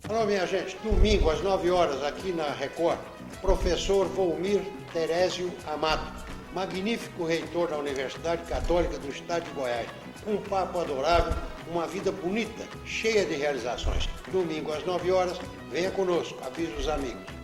Alô, minha gente, domingo às 9 horas aqui na Record, professor Volmir Terésio Amado, magnífico reitor da Universidade Católica do Estado de Goiás. Um papo adorável, uma vida bonita, cheia de realizações. Domingo às 9 horas, venha conosco, avise os amigos.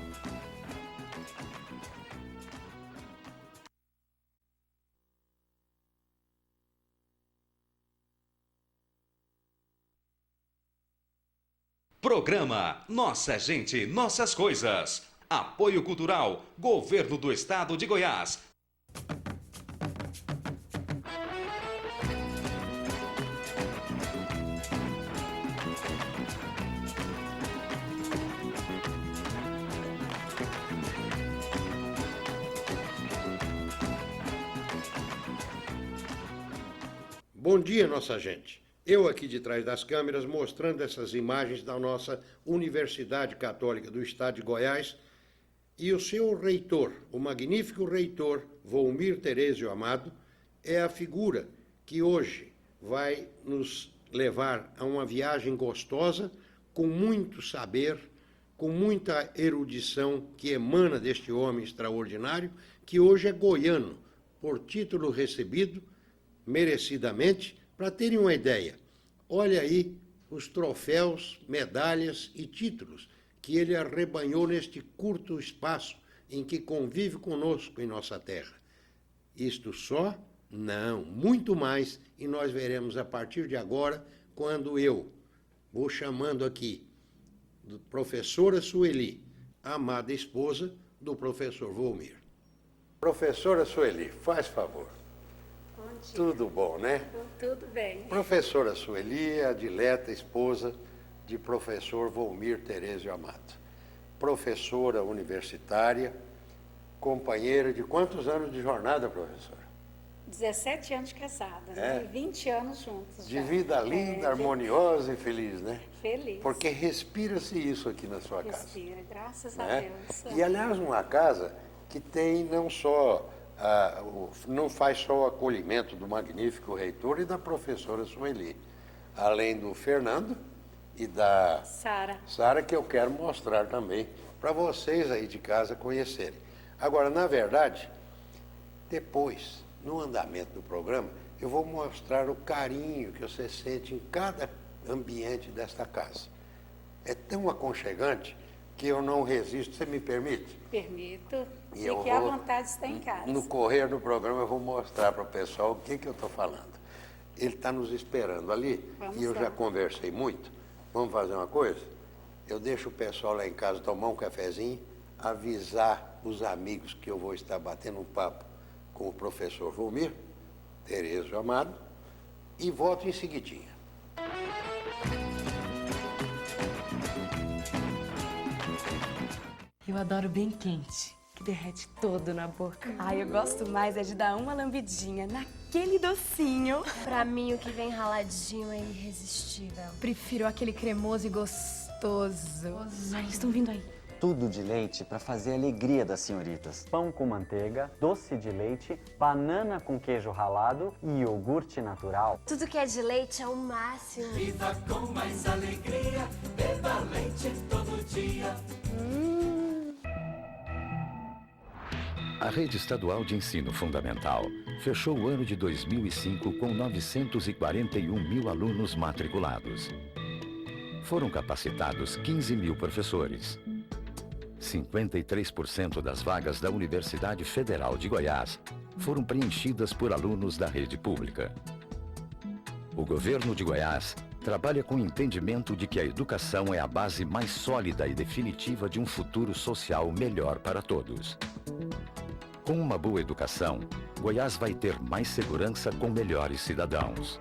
Programa Nossa Gente, Nossas Coisas. Apoio Cultural, Governo do Estado de Goiás. Bom dia, nossa gente. Eu aqui de trás das câmeras mostrando essas imagens da nossa Universidade Católica do Estado de Goiás e o seu reitor, o magnífico reitor Volmir Terésio Amado, é a figura que hoje vai nos levar a uma viagem gostosa, com muito saber, com muita erudição que emana deste homem extraordinário, que hoje é goiano, por título recebido, merecidamente. Para terem uma ideia, olha aí os troféus, medalhas e títulos que ele arrebanhou neste curto espaço em que convive conosco em nossa terra. Isto só? Não, muito mais, e nós veremos a partir de agora, quando eu vou chamando aqui a professora Sueli, a amada esposa do professor Volmir. Professora Sueli, faz favor. Tudo bom, né? Tudo bem. Professora Sueli é a dileta esposa de professor Volmir Terésio Amado. Professora universitária, companheira de quantos anos de jornada, professora? 17 anos de casada, né? 20 anos juntos. De vida linda, harmoniosa e feliz, né? Feliz. Porque respira-se isso aqui na sua casa. Respira, graças a Né? Deus. E, aliás, uma casa que tem não só... não faz só o acolhimento do magnífico reitor e da professora Sueli, além do Fernando e da Sara, que eu quero mostrar também para vocês aí de casa conhecerem. Agora, na verdade, depois, no andamento do programa, eu vou mostrar o carinho que você sente em cada ambiente desta casa. É tão aconchegante que eu não resisto. Você me permite? Permito. E eu Fique à vontade de estar em casa. No correr do programa eu vou mostrar para o pessoal o que eu estou falando. Ele está nos esperando ali. Vamos e eu lá. já conversei muito. Vamos fazer uma coisa? Eu deixo o pessoal lá em casa tomar um cafezinho, avisar os amigos que eu vou estar batendo um papo com o professor Volmir Terésio Amado e volto em seguidinha. Eu adoro bem quente, que derrete todo na boca. Ai, eu gosto mais é de dar uma lambidinha naquele docinho. Pra mim, o que vem raladinho é irresistível. Prefiro aquele cremoso e gostoso. Ai, eles estão vindo aí. Tudo de leite para fazer a alegria das senhoritas. Pão com manteiga, doce de leite, banana com queijo ralado e iogurte natural. Tudo que é de leite é o máximo. Viva com mais alegria, beba leite todo dia. A Rede Estadual de Ensino Fundamental fechou o ano de 2005 com 941 mil alunos matriculados. Foram capacitados 15 mil professores. 53% das vagas da Universidade Federal de Goiás foram preenchidas por alunos da rede pública. O governo de Goiás trabalha com o entendimento de que a educação é a base mais sólida e definitiva de um futuro social melhor para todos. Com uma boa educação, Goiás vai ter mais segurança com melhores cidadãos.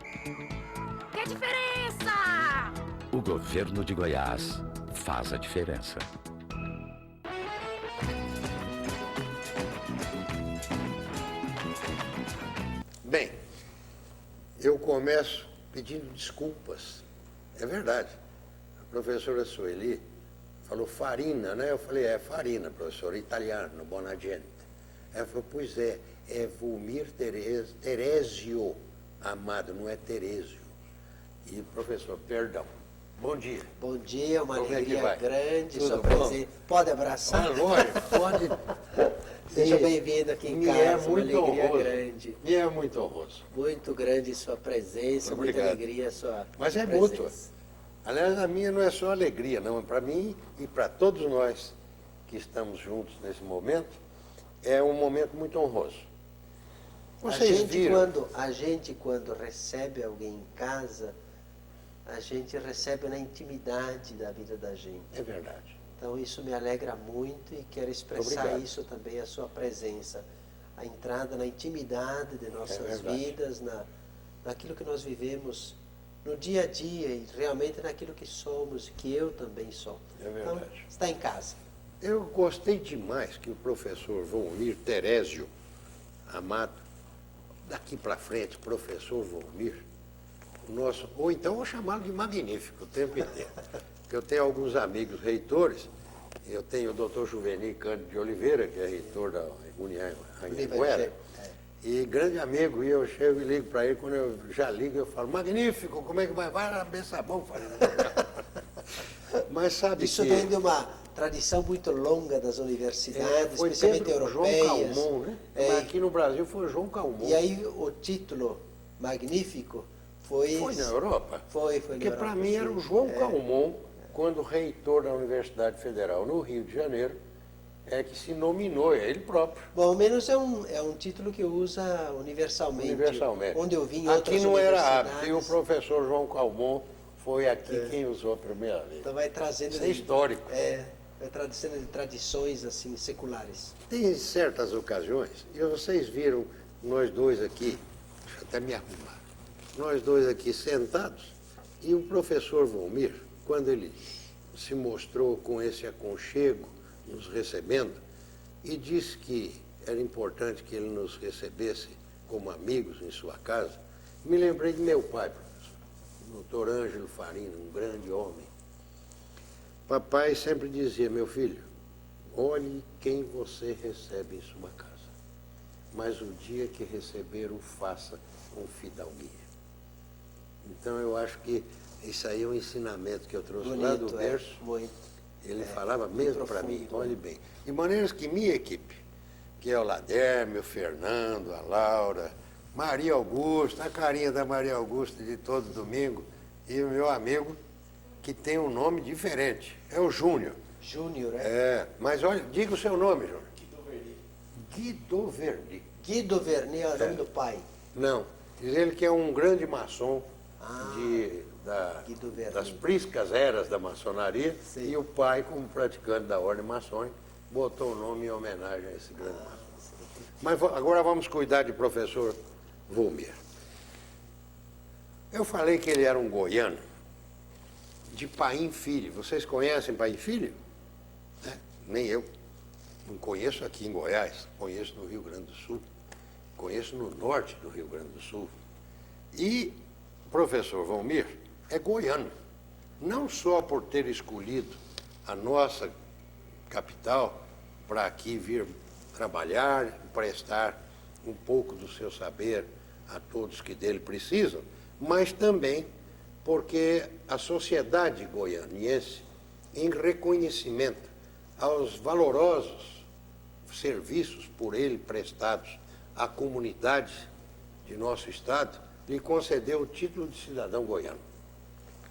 Que diferença! O governo de Goiás faz a diferença. Bem, eu começo pedindo desculpas. É verdade. A professora Sueli falou farina, né? Eu falei, é farina, professora, italiano, buona gente. Ela falou, pois é Volmir Terésio Amado, não é Terésio. E, professor, perdão. Bom dia. Bom dia, uma Como é que alegria vai? grande, Tudo sua bom? presença. Pode abraçar? Ah, lógico. Pode. Seja bem-vindo aqui em Me casa, é uma muito alegria honroso. grande. Me é muito honroso. Muito grande sua presença, muita Obrigado. alegria sua Mas é presença. mútua. Aliás, a minha não é só alegria, não. Para mim e para todos nós que estamos juntos nesse momento, é um momento muito honroso. Vocês viram? A gente, quando recebe alguém em casa, a gente recebe na intimidade da vida da gente. É verdade. Então, isso me alegra muito e quero expressar Obrigado. isso também, a sua presença. A entrada na intimidade de nossas verdade. vidas, naquilo que nós vivemos no dia a dia e realmente naquilo que somos, que eu também sou. É verdade. Então, está em casa. Eu gostei demais que o professor Volmir Terésio Amado, daqui para frente, professor Volmir, ou então vou chamá-lo de magnífico o tempo inteiro. Porque eu tenho alguns amigos reitores, eu tenho o doutor Juvenil Cândido de Oliveira, que é reitor da Anhanguera, e grande amigo, e eu chego e ligo para ele, quando eu já ligo, eu falo, magnífico, como é que vai? Vai na Bessabão. Mas sabe Isso que... vem de uma tradição muito longa das universidades, foi especialmente Pedro europeias. João Calmon, né? Mas aqui no Brasil foi João Calmon. E aí o título magnífico foi na Europa? Foi Porque na Europa. para mim era o João Calmon, quando reitor da Universidade Federal no Rio de Janeiro, que se nominou, é ele próprio. Bom, ao menos é um título que usa universalmente. Universalmente. Onde eu vim em aqui outras não era universidades. hábito, e o professor João Calmon foi aqui quem usou a primeira vez. Então vai trazendo... Isso é histórico. Vai trazendo de tradições assim, seculares. Tem certas ocasiões, e vocês viram nós dois aqui, deixa eu até me arrumar, nós dois aqui sentados, e o professor Volmir, quando ele se mostrou com esse aconchego, nos recebendo, e disse que era importante que ele nos recebesse como amigos em sua casa, me lembrei de meu pai, professor, o doutor Ângelo Farina, um grande homem. Papai sempre dizia, meu filho, olhe quem você recebe em sua casa, mas o dia que receber o faça com fidalguia. Então eu acho que isso aí é um ensinamento que eu trouxe lá do berço. Ele falava mesmo para mim, olhe bem. De maneiras que minha equipe, que é o Laderme, o Fernando, a Laura, Maria Augusta, a carinha da Maria Augusta de todo domingo, e o meu amigo, que tem um nome diferente, é o Júnior. Júnior, mas olha, diga o seu nome, Júnior. Guido Verdi. Guido Verdi é o nome do pai? Não, diz ele que é um grande maçom das priscas eras da maçonaria, e o pai, como praticante da ordem maçônica, botou o nome em homenagem a esse grande maçom. Mas agora vamos cuidar de professor Volmir. Eu falei que ele era um goiano de Paim Filho. Vocês conhecem Paim Filho? Nem eu. Não conheço aqui em Goiás, conheço no Rio Grande do Sul, conheço no norte do Rio Grande do Sul. E o professor Volmir é goiano, não só por ter escolhido a nossa capital para aqui vir trabalhar, prestar um pouco do seu saber a todos que dele precisam, mas também porque a sociedade goianiense, em reconhecimento aos valorosos serviços por ele prestados à comunidade de nosso estado, lhe concedeu o título de cidadão goiano.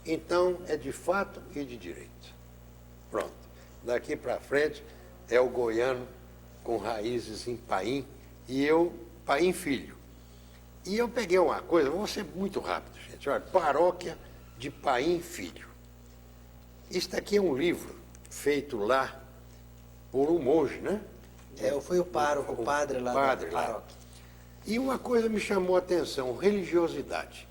Então, é de fato e de direito. Pronto. Daqui para frente é o goiano com raízes em Paim, e eu, Paim Filho. E eu peguei uma coisa, vou ser muito rápido, gente. Olha, Paróquia de Paim Filho. Isto aqui é um livro feito lá por um monge, né? Foi o pároco, o padre lá da paróquia. E uma coisa me chamou a atenção, religiosidade.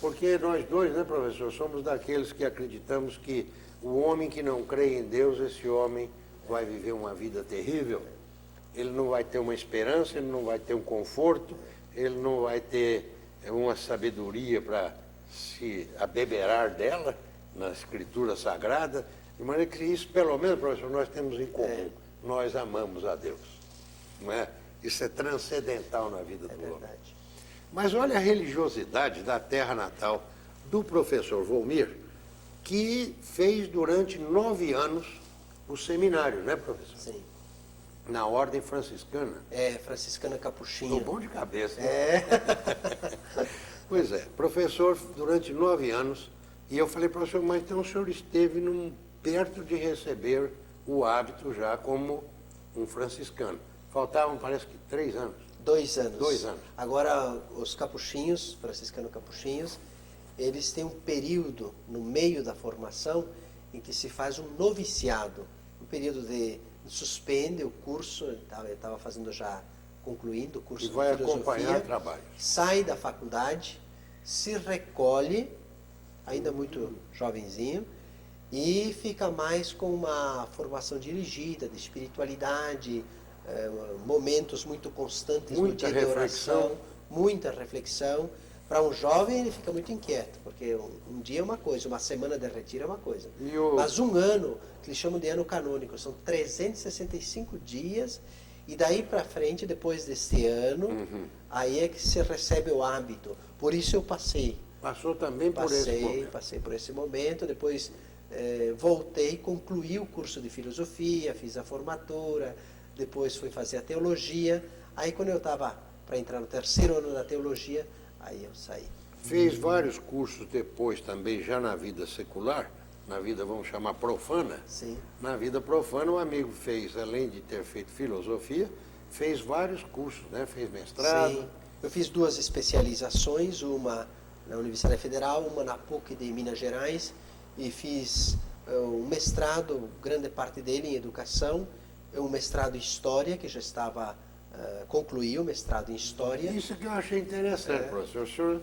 Porque nós dois, né, professor, somos daqueles que acreditamos que o homem que não crê em Deus, esse homem vai viver uma vida terrível. Ele não vai ter uma esperança, ele não vai ter um conforto, ele não vai ter uma sabedoria para se abeberar dela na Escritura Sagrada. De maneira que isso, pelo menos, professor, nós temos em comum. Nós amamos a Deus. Não é? Isso é transcendental na vida do homem. Mas olha a religiosidade da terra natal do professor Volmir que fez durante 9 anos o seminário, né, professor? Sim. Na ordem franciscana. É, franciscana capuchinha. Estou bom de cabeça. É. Pois é, professor durante 9 anos, e eu falei, professor, mas então o senhor esteve perto de receber o hábito já como um franciscano. Faltavam, parece que 3 anos. 2 anos. 2 anos. Agora, os capuchinhos, franciscanos capuchinhos, eles têm um período no meio da formação em que se faz um noviciado. Um período de suspende o curso, ele estava fazendo já, concluindo o curso de filosofia. E vai acompanhar o trabalho. Sai da faculdade, se recolhe, ainda muito jovenzinho, e fica mais com uma formação dirigida, de espiritualidade, momentos muito constantes no dia de oração, muita reflexão. Para um jovem ele fica muito inquieto, porque um dia é uma coisa, uma semana de retiro é uma coisa. Mas um ano, que eles chamam de ano canônico, são 365 dias, e daí para frente, depois desse ano, aí é que se recebe o hábito. Por isso eu passei. Passou também por esse momento. Passei por esse momento, depois voltei, concluí o curso de filosofia, fiz a formatura, depois fui fazer a teologia. Aí quando eu estava para entrar no 3º ano da teologia, aí eu saí. Fez vários cursos depois também, já na vida secular, na vida, vamos chamar, profana. Sim. Na vida profana, o amigo fez, além de ter feito filosofia, fez vários cursos, né? Fez mestrado. Sim. Eu fiz 2 especializações, uma na Universidade Federal, uma na PUC de Minas Gerais, e fiz um mestrado, grande parte dele em educação, um mestrado em História, que já estava, concluí o mestrado em História. Isso que eu achei interessante, professor. O senhor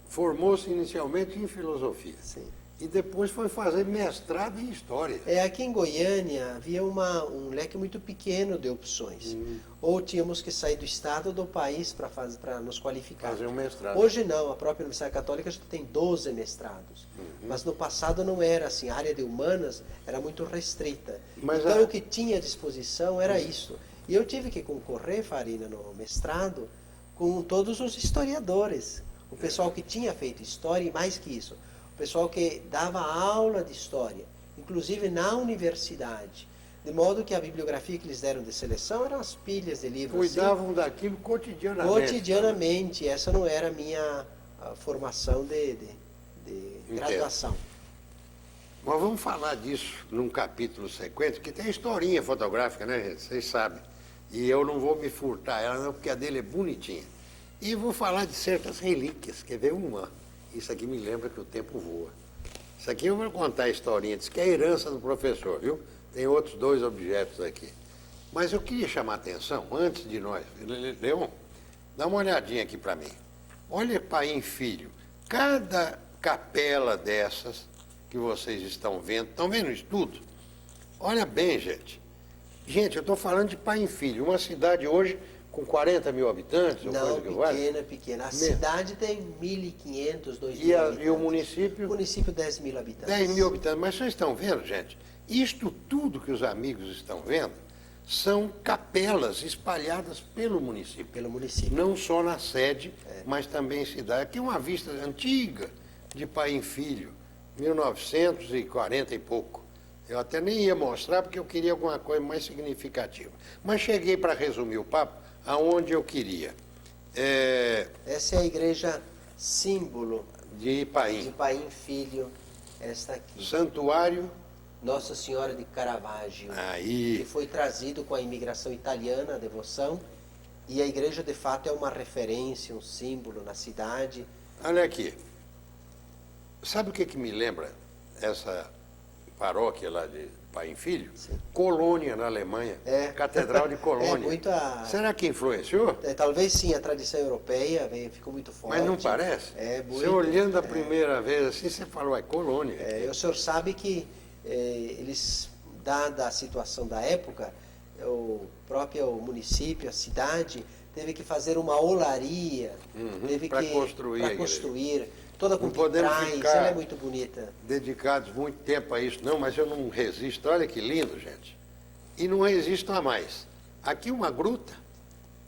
formou-se inicialmente em filosofia. Sim. E depois foi fazer mestrado em História. Aqui em Goiânia havia um leque muito pequeno de opções. Ou tínhamos que sair do estado ou do país para nos qualificar. Fazer um mestrado. Hoje não, a própria Universidade Católica já tem 12 mestrados. Mas no passado não era assim, a área de humanas era muito restrita. Então o que tinha à disposição era isso. E eu tive que concorrer, Farina, no mestrado, com todos os historiadores. O pessoal que tinha feito história, e mais que isso, o pessoal que dava aula de história, inclusive na universidade. De modo que a bibliografia que eles deram de seleção eram as pilhas de livros. Cuidavam daquilo cotidianamente. Cotidianamente. Essa não era a minha formação de graduação. Mas vamos falar disso num capítulo sequente, que tem historinha fotográfica, né, gente? Vocês sabem. E eu não vou me furtar ela, não, porque a dele é bonitinha. E vou falar de certas relíquias. Quer ver uma? Isso aqui me lembra que o tempo voa. Isso aqui eu vou contar a historinha. Diz que é a herança do professor, viu? Tem outros 2 objetos aqui. Mas eu queria chamar a atenção, antes de nós. Leon, dá uma olhadinha aqui para mim. Olha, pai e filho, cada capela dessas que vocês estão vendo isso tudo? Olha bem, gente. Gente, eu estou falando de pai e filho. Uma cidade hoje com 40 mil habitantes? Não, pequena. A cidade tem 1.500, 2.000 habitantes. E o município? O município, 10 mil habitantes. 10 mil habitantes. Mas vocês estão vendo, gente? Isto tudo que os amigos estão vendo são capelas espalhadas pelo município. Pelo município. Não só na sede, mas também em cidade. Aqui uma vista antiga de pai e filho, 1940 e pouco. Eu até nem ia mostrar porque eu queria alguma coisa mais significativa. Mas cheguei para resumir o papo aonde eu queria. Essa é a igreja símbolo de Paim. De Paim Filho, esta aqui. Santuário Nossa Senhora de Caravaggio. Aí. Que foi trazido com a imigração italiana, a devoção. E a igreja, de fato, é uma referência, um símbolo na cidade. Olha aqui. Sabe o que me lembra essa paróquia lá de Pai e Filho? Sim. Colônia, na Alemanha. Catedral de Colônia. Será que influenciou? Talvez sim, a tradição europeia ficou muito forte. Mas não parece? Muito. Você olhando a primeira vez assim, você falou, é Colônia. O senhor sabe que eles, dada a situação da época, o próprio município, a cidade, teve que fazer uma olaria, teve para que construir. Toda com vitrais, ela é muito bonita. Dedicados muito tempo a isso, não, mas eu não resisto. Olha que lindo, gente. E não resisto a mais. Aqui uma gruta,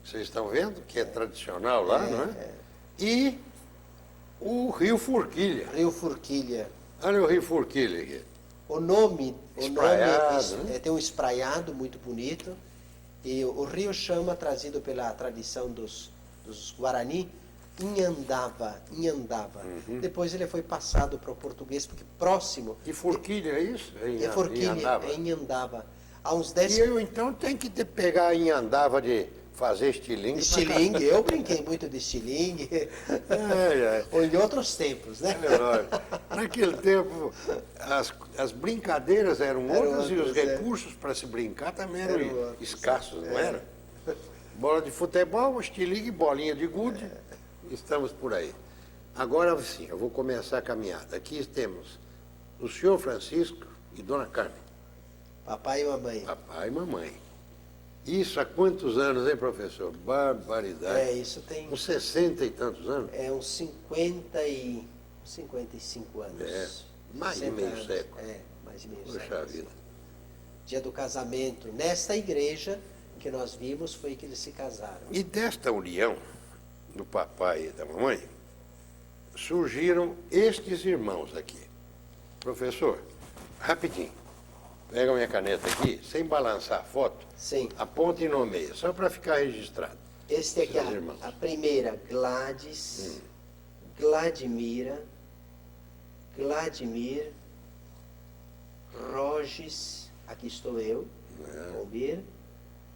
vocês estão vendo, que é tradicional lá, não é? E o Rio Forquilha. Rio Forquilha. Olha o Rio Forquilha aqui. O nome Espraiado, né? tem um espraiado muito bonito. E o rio chama, trazido pela tradição dos Guarani, Inhandava. Depois ele foi passado para o português, porque próximo... E Forquilha é isso? É Forquilha, é Inhandava. Há uns 10... E eu então tenho que pegar em andava de fazer estilingue. Estilingue, eu brinquei muito de estilingue. Ou em outros tempos, né? É lógico. Naquele tempo, as brincadeiras eram outras e os recursos para se brincar também eram escassos, não era? Bola de futebol, estilingue, bolinha de gude, estamos por aí. Agora sim, eu vou começar a caminhada. Aqui temos o senhor Francisco e Dona Carmen. Papai e mamãe. Papai e mamãe. Isso há quantos anos, hein, professor? Barbaridade. Isso tem... Uns 60 e tantos anos? Uns 55 anos. Mais de meio século. Mais de meio Puxa século. vida. Dia do casamento. Nesta igreja que nós vimos foi que eles se casaram. E desta união do papai e da mamãe, surgiram estes irmãos aqui. Professor, rapidinho. Pega minha caneta aqui, sem balançar a foto. Sim. Aponta e nomeia, só para ficar registrado. Este aqui, a primeira, Gladys, Gladimir, Rogis, aqui estou eu, Almir,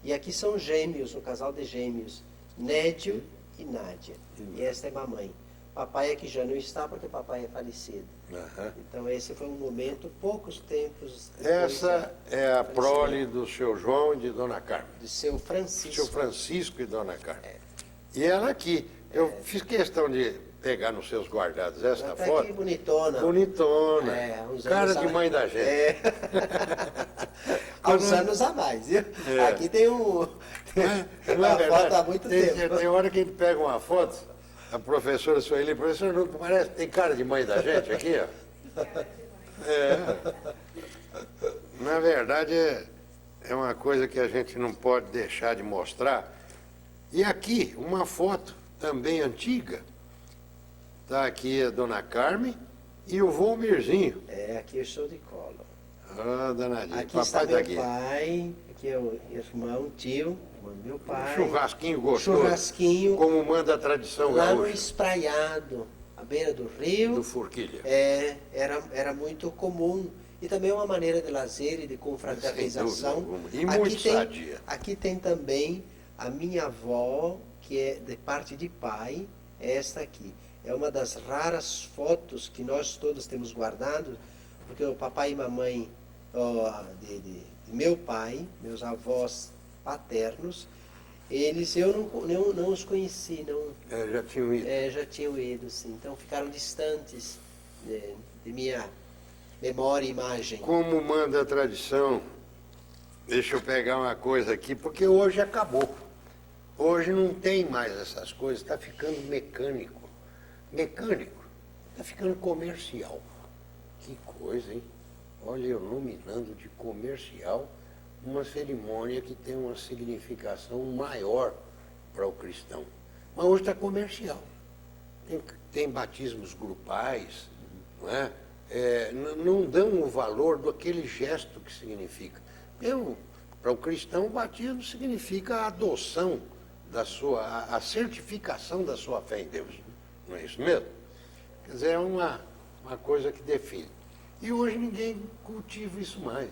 e aqui são gêmeos, um casal de gêmeos, Nédio e Nádia. E esta é mamãe. Papai aqui já não está porque papai é falecido. Então esse foi um momento, poucos tempos depois. Essa é a prole do seu João e de Dona Carmen. Do seu Francisco. Seu Francisco e Dona Carmen. E ela aqui, eu fiz questão de pegar nos seus guardados essa tá foto. Aqui, bonitona. Bonitona. Cara de mãe da gente. Há uns anos a mais, viu? Aqui tem uma foto há muito tempo. Tem hora que a gente pega uma foto, a professora Sueli, professor, não parece, tem cara de mãe da gente aqui, ó. Na verdade, é uma coisa que a gente não pode deixar de mostrar. E aqui, uma foto também antiga. Está aqui a Dona Carmen e o Volmirzinho. Aqui eu estou de colo. Ah, danadinho. Aqui está meu pai, aqui é o irmão, tio, meu pai. Churrasquinho gostoso. Churrasquinho. Como manda a tradição lá gaúcha. No espraiado, à beira do rio. Do Forquilha. Era muito comum. E também uma maneira de lazer e de confraternização. E muito sadia. Aqui tem também a minha avó, que é de parte de pai, esta aqui. É uma das raras fotos que nós todos temos guardado, porque o papai e mamãe de meu pai, meus avós paternos, eles, eu não os conheci, não. Já tinham ido. Já tinham ido, sim. Então ficaram distantes de minha memória e imagem. Como manda a tradição, deixa eu pegar uma coisa aqui, porque hoje acabou. Hoje não tem mais essas coisas, está ficando mecânico. Mecânico, está ficando comercial. Que coisa, hein? Olha, eu nominando de comercial uma cerimônia que tem uma significação maior para o cristão. Mas hoje está comercial. Tem batismos grupais, não é? Não dão o valor daquele gesto que significa. Para o cristão, o batismo significa a adoção da sua, a certificação da sua fé em Deus. Não é isso mesmo? Quer dizer, é uma coisa que define. E hoje ninguém cultiva isso mais.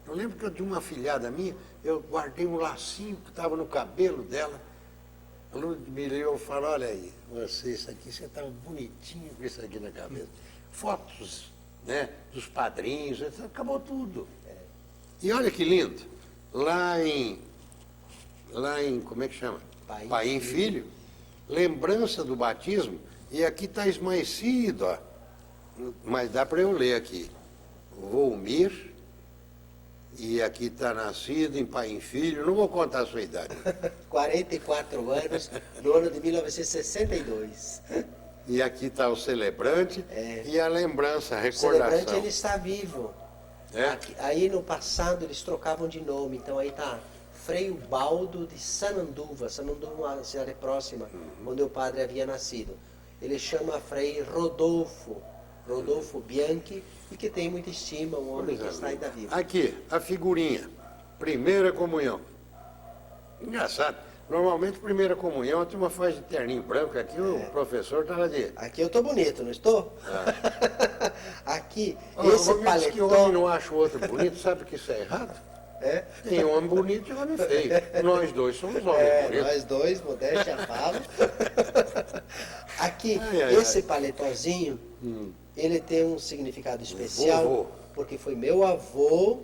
Eu lembro que de uma afilhada minha, eu guardei um lacinho que estava no cabelo dela. A Ludmilla, eu falo, olha aí, isso aqui, você estava bonitinho com isso aqui na cabeça. Fotos, né, dos padrinhos, acabou tudo. E olha que lindo, lá em como é que chama? Paim Filho, lembrança do batismo, e aqui está esmaecido, ó, mas dá para eu ler aqui. Volmir, e aqui está nascido em Paim Filho, não vou contar a sua idade. 44 anos, no ano de 1962. E aqui está o celebrante e a lembrança, a recordação. O celebrante, ele está vivo. Aqui, aí no passado eles trocavam de nome, então aí está Frei Ubaldo de Sananduva. Sananduva é uma cidade próxima, onde o padre havia nascido. Ele chama Frei Rodolfo Rodolfo Bianchi, e que tem muita estima, um homem que está ainda vivo. Aqui, a figurinha. Primeira comunhão. Engraçado. Normalmente, primeira comunhão, a turma faz de terninho branco. Aqui o professor estava de... Aqui eu estou bonito, não estou? Aqui, Ô, esse me diz que homem paletó... não acha o outro bonito, sabe que isso é errado? É? Tem homem bonito e homem feio. Nós dois somos homens bonitos. Nós dois, modéstia a fala. Aqui, Ai. esse paletózinho, ele tem um significado especial, Vovô. porque foi meu avô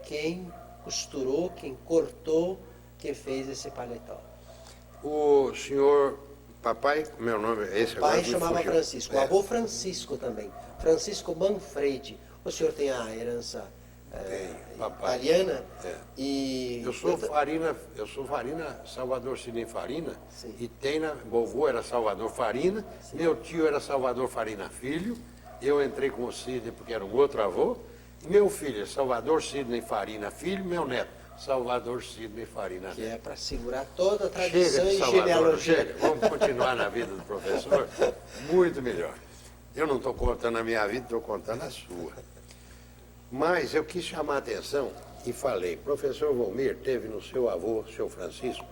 quem costurou, quem cortou, quem fez esse paletó. O senhor, papai, meu nome é esse O pai agora me chamava fugiu. Francisco, o É. avô Francisco também. Francisco Manfredi. O senhor tem a herança papai. italiana? É. E Eu sou Farina, Salvador Sidney Farina, Sim. e tem vovô era Salvador Farina, meu tio era Salvador Farina Filho, eu entrei com o Sidney porque era um outro avô, e meu filho é Salvador Sidney Farina Filho, meu neto, Salvador Sidney Farina que Neto. é para segurar toda a Chega tradição de e Salvador, genealogia. chega, vamos continuar na vida do professor, muito melhor. Eu não estou contando a minha vida, estou contando a sua. Mas eu quis chamar a atenção e falei, professor Volmir teve no seu avô, seu Francisco,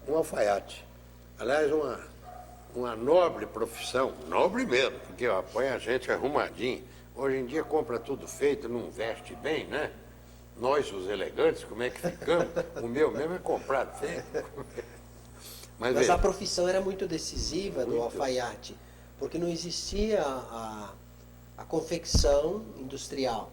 um alfaiate. Aliás, uma nobre profissão, nobre mesmo, porque põe a gente arrumadinho. Hoje em dia compra tudo feito, não veste bem, né? Nós, os elegantes, como é que ficamos? O meu mesmo é comprado feio. Mas Mas veja, a profissão era muito decisiva do alfaiate, porque não existia a confecção industrial.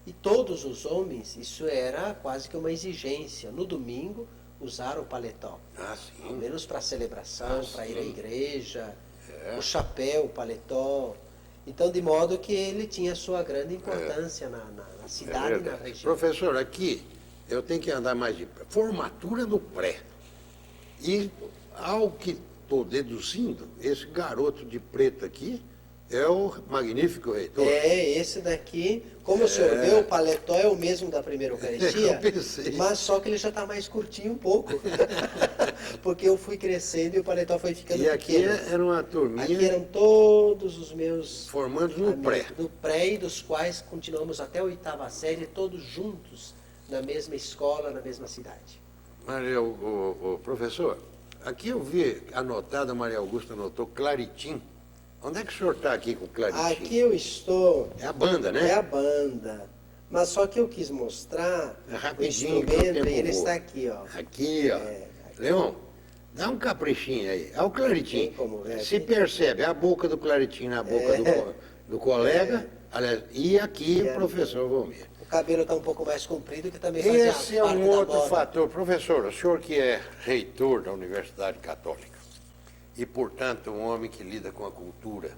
E todos os homens, isso era quase que uma exigência. No domingo, usar o paletó. Ao sim. menos para celebração, Ah, para ir à sim. igreja, É. o chapéu, o paletó. Então, de modo que ele tinha sua grande importância na é cidade e na verdade. região. Professor, aqui eu tenho que andar mais de formatura no pré. E ao que estou deduzindo, esse garoto de preto aqui é o magnífico reitor. É, esse daqui, como o senhor vê, o paletó é o mesmo da primeira Eucaristia, Eu pensei. mas só que ele já está mais curtinho um pouco. Porque eu fui crescendo e o paletó foi ficando E aqui pequeno. era uma turminha Aqui eram todos os meus formando no pré. amigos do pré, e dos quais continuamos até a 8ª série, todos juntos, na mesma escola, na mesma cidade. Maria, o professor, aqui eu vi anotado, a Maria Augusta anotou, Claritim. Onde é que o senhor está aqui com o Claritim? Aqui eu estou... É a banda, né? É a banda. Mas só que eu quis mostrar É o rapidinho, que o instrumento, tempo e ele voa. está aqui, ó. Aqui, ó. Leão, dá um caprichinho aí. É o Claritim. Tem como ver Se aqui? percebe, a boca do Claritim na boca do colega, aliás, e aqui o professor Volmir. O cabelo está um pouco mais comprido, que também fazia Esse é parte um da outro moda. fator. Professor, o senhor que é reitor da Universidade Católica e, portanto, um homem que lida com a cultura.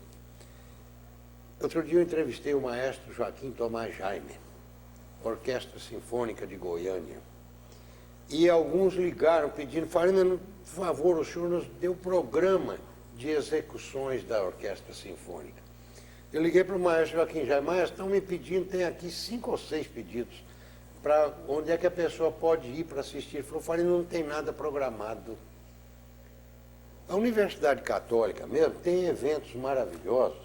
Outro dia eu entrevistei o maestro Joaquim Tomás Jaime, Orquestra Sinfônica de Goiânia. E alguns ligaram pedindo, Farina, por favor, o senhor nos deu programa de execuções da Orquestra Sinfônica. Eu liguei para o maestro Joaquim Jaime, maestro, estão me pedindo, tem aqui 5 ou 6 pedidos, para onde é que a pessoa pode ir para assistir. Ele falou, Farina, não tem nada programado. A Universidade Católica mesmo tem eventos maravilhosos,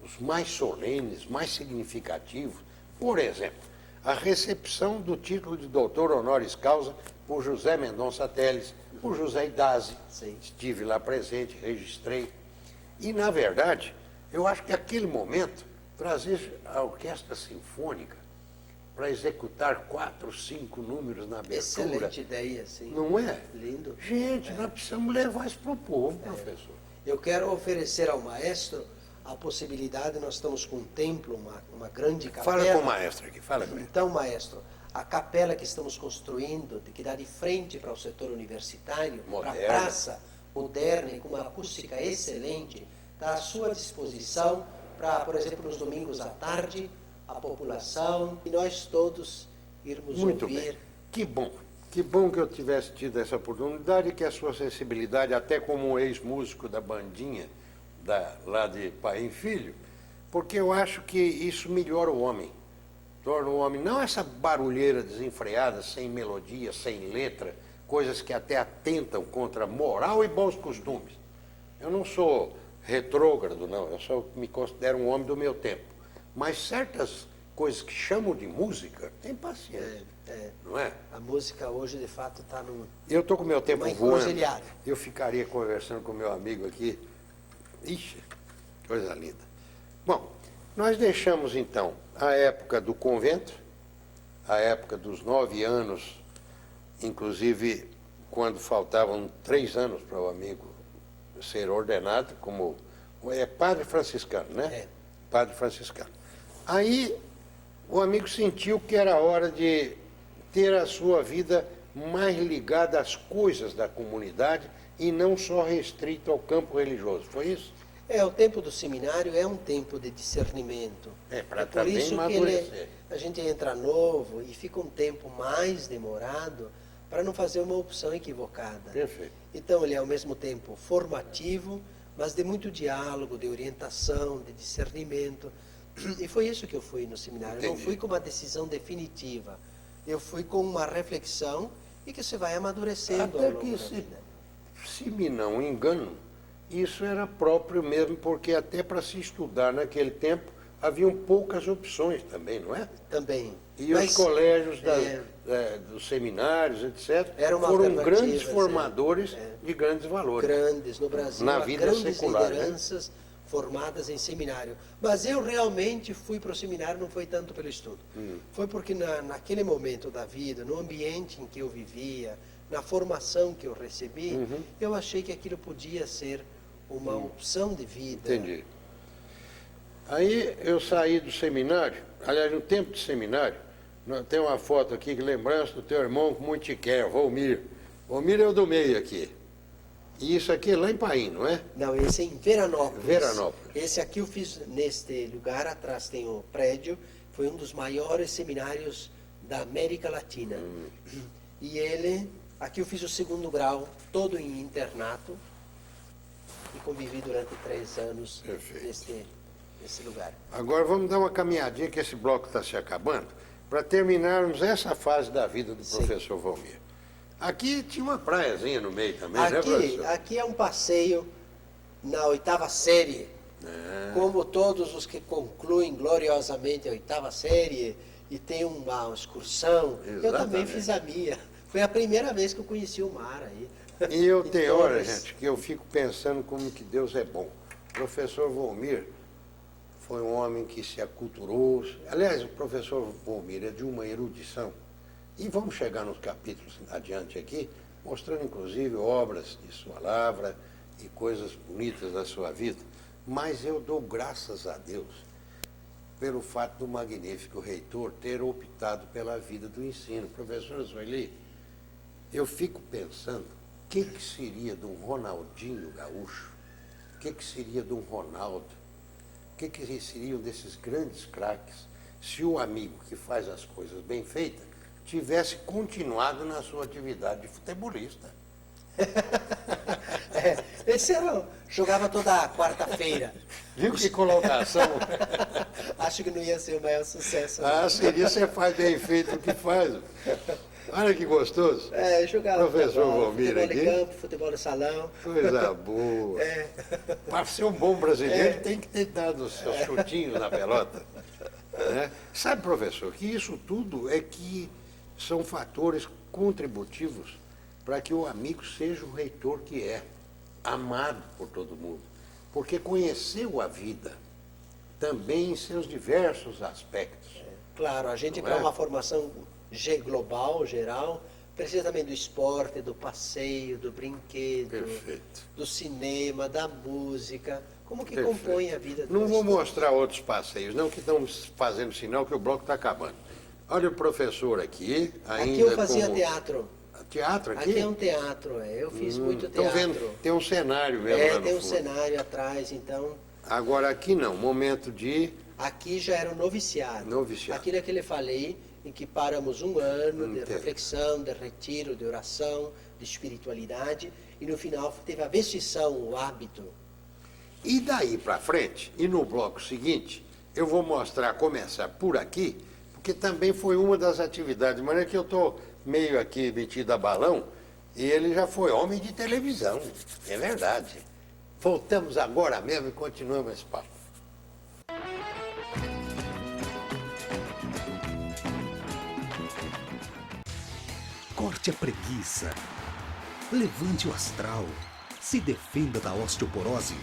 os mais solenes, mais significativos. Por exemplo, a recepção do título de doutor honoris causa por José Mendonça Teles, por José Idazi. Sim. Estive lá presente, registrei. E, na verdade, eu acho que aquele momento, trazer a orquestra sinfônica para executar 4, 5 números na abertura. Excelente ideia, sim. Não é? Lindo. Gente, nós precisamos levar isso para o povo, professor. Eu quero oferecer ao maestro a possibilidade, nós estamos com um templo, uma grande capela. Fala com o maestro aqui, fala com ele. Então, maestro, a capela que estamos construindo, que dá de frente para o setor universitário, para a Moderna. praça moderna e com uma acústica excelente, está à sua disposição para, por exemplo, nos domingos à tarde, a população e nós todos irmos Muito ouvir. bem. Que bom. Que bom que eu tivesse tido essa oportunidade e que a sua sensibilidade, até como um ex-músico da bandinha, lá de Pai e Filho, porque eu acho que isso melhora o homem. Torna o homem, não essa barulheira desenfreada, sem melodia, sem letra, coisas que até atentam contra moral e bons costumes. Eu não sou retrógrado, não. Eu só me considero um homem do meu tempo. Mas certas coisas que chamam de música, tem paciência. Não é? A música hoje, de fato, está num... Eu estou com o meu tempo uma voando. encruzilhada. Eu ficaria conversando com meu amigo aqui. Ixi, coisa linda. Bom, nós deixamos então a época do convento, a época dos 9 anos, inclusive quando faltavam 3 anos para o amigo ser ordenado como padre franciscano, né? É. Padre franciscano. Aí o amigo sentiu que era hora de ter a sua vida mais ligada às coisas da comunidade e não só restrito ao campo religioso. Foi isso? O tempo do seminário é um tempo de discernimento. Para por também isso que amadurecer. a gente entra novo e fica um tempo mais demorado para não fazer uma opção equivocada. Perfeito. Então ele é ao mesmo tempo formativo, mas de muito diálogo, de orientação, de discernimento. E foi isso que eu fui no seminário. Eu não fui com uma decisão definitiva. Eu fui com uma reflexão e que você vai amadurecendo Até ao longo que, da vida. se me não engano, isso era próprio mesmo, porque até para se estudar naquele tempo haviam poucas opções também, não é? Também. E os colégios dos seminários, etc., Era uma foram alternativa, grandes formadores de grandes valores. Grandes no Brasil, Na há vida grandes secular, lideranças formadas em seminário. Mas eu realmente fui para o seminário, não foi tanto pelo estudo. Foi porque naquele momento da vida, no ambiente em que eu vivia, na formação que eu recebi, eu achei que aquilo podia ser uma opção de vida. Entendi. Aí eu saí do seminário, aliás, no tempo de seminário, tem uma foto aqui, que lembrança do teu irmão que muito te quer, Volmir. Volmir é o do meio aqui. E isso aqui é lá em Paim, não é? Não, esse é em Veranópolis. Veranópolis. Esse aqui eu fiz neste lugar, atrás tem o prédio, foi um dos maiores seminários da América Latina. E aqui eu fiz o 2º grau, todo em internato, e convivi durante 3 anos nesse lugar. Agora vamos dar uma caminhadinha, que esse bloco está se acabando, para terminarmos essa fase da vida do professor Volmir. Aqui tinha uma praiazinha no meio também, né, professor? Aqui é um passeio na 8ª série. Como todos os que concluem gloriosamente a 8ª série e tem uma excursão, eu também fiz a minha. Foi a primeira vez que eu conheci o mar aí. E eu tenho hora, gente, que eu fico pensando como que Deus é bom. O professor Volmir foi um homem que se aculturou. Aliás, o professor Volmir é de uma erudição. E vamos chegar nos capítulos adiante aqui, mostrando inclusive obras de sua lavra e coisas bonitas da sua vida. Mas eu dou graças a Deus pelo fato do magnífico reitor ter optado pela vida do ensino. Professor Sueli, eu fico pensando, o que seria de um Ronaldinho Gaúcho? O que seria de um Ronaldo? O que seriam desses grandes craques se o amigo que faz as coisas bem feitas tivesse continuado na sua atividade de futebolista? Esse jogava toda quarta-feira. Viu que colocação? Acho que não ia ser o maior sucesso. Seria você faz bem feito o que faz. Olha que gostoso. Jogava Professor Volmir futebol aqui. de campo, futebol de salão. Coisa boa. Para ser um bom brasileiro, tem que ter dado os seus chutinhos na pelota. Né? Sabe, professor, que isso tudo são fatores contributivos para que o amigo seja o reitor que é, amado por todo mundo. Porque conheceu a vida também em seus diversos aspectos. Claro, a gente para uma formação global, geral, precisa também do esporte, do passeio, do brinquedo, do cinema, da música, como que compõe a vida. Não vou mostrar outros passeios, não, que estão fazendo sinal que o bloco está acabando. Olha o professor aqui, ainda aqui eu fazia como... teatro. Teatro aqui? Aqui é um teatro, eu fiz muito teatro. Vendo, tem um cenário mesmo lá no tem um fundo. cenário atrás, então... Agora aqui não, momento de... Aqui já era o noviciado. Aquilo que eu falei, em que paramos 1 ano de reflexão, de retiro, de oração, de espiritualidade, e no final teve a vestição, o hábito. E daí para frente, e no bloco seguinte, eu vou começar por aqui, porque também foi uma das atividades, mas é que eu estou meio aqui metido a balão, e ele já foi homem de televisão, é verdade. Voltamos agora mesmo e continuamos esse papo. Corte a preguiça. Levante o astral. Se defenda da osteoporose.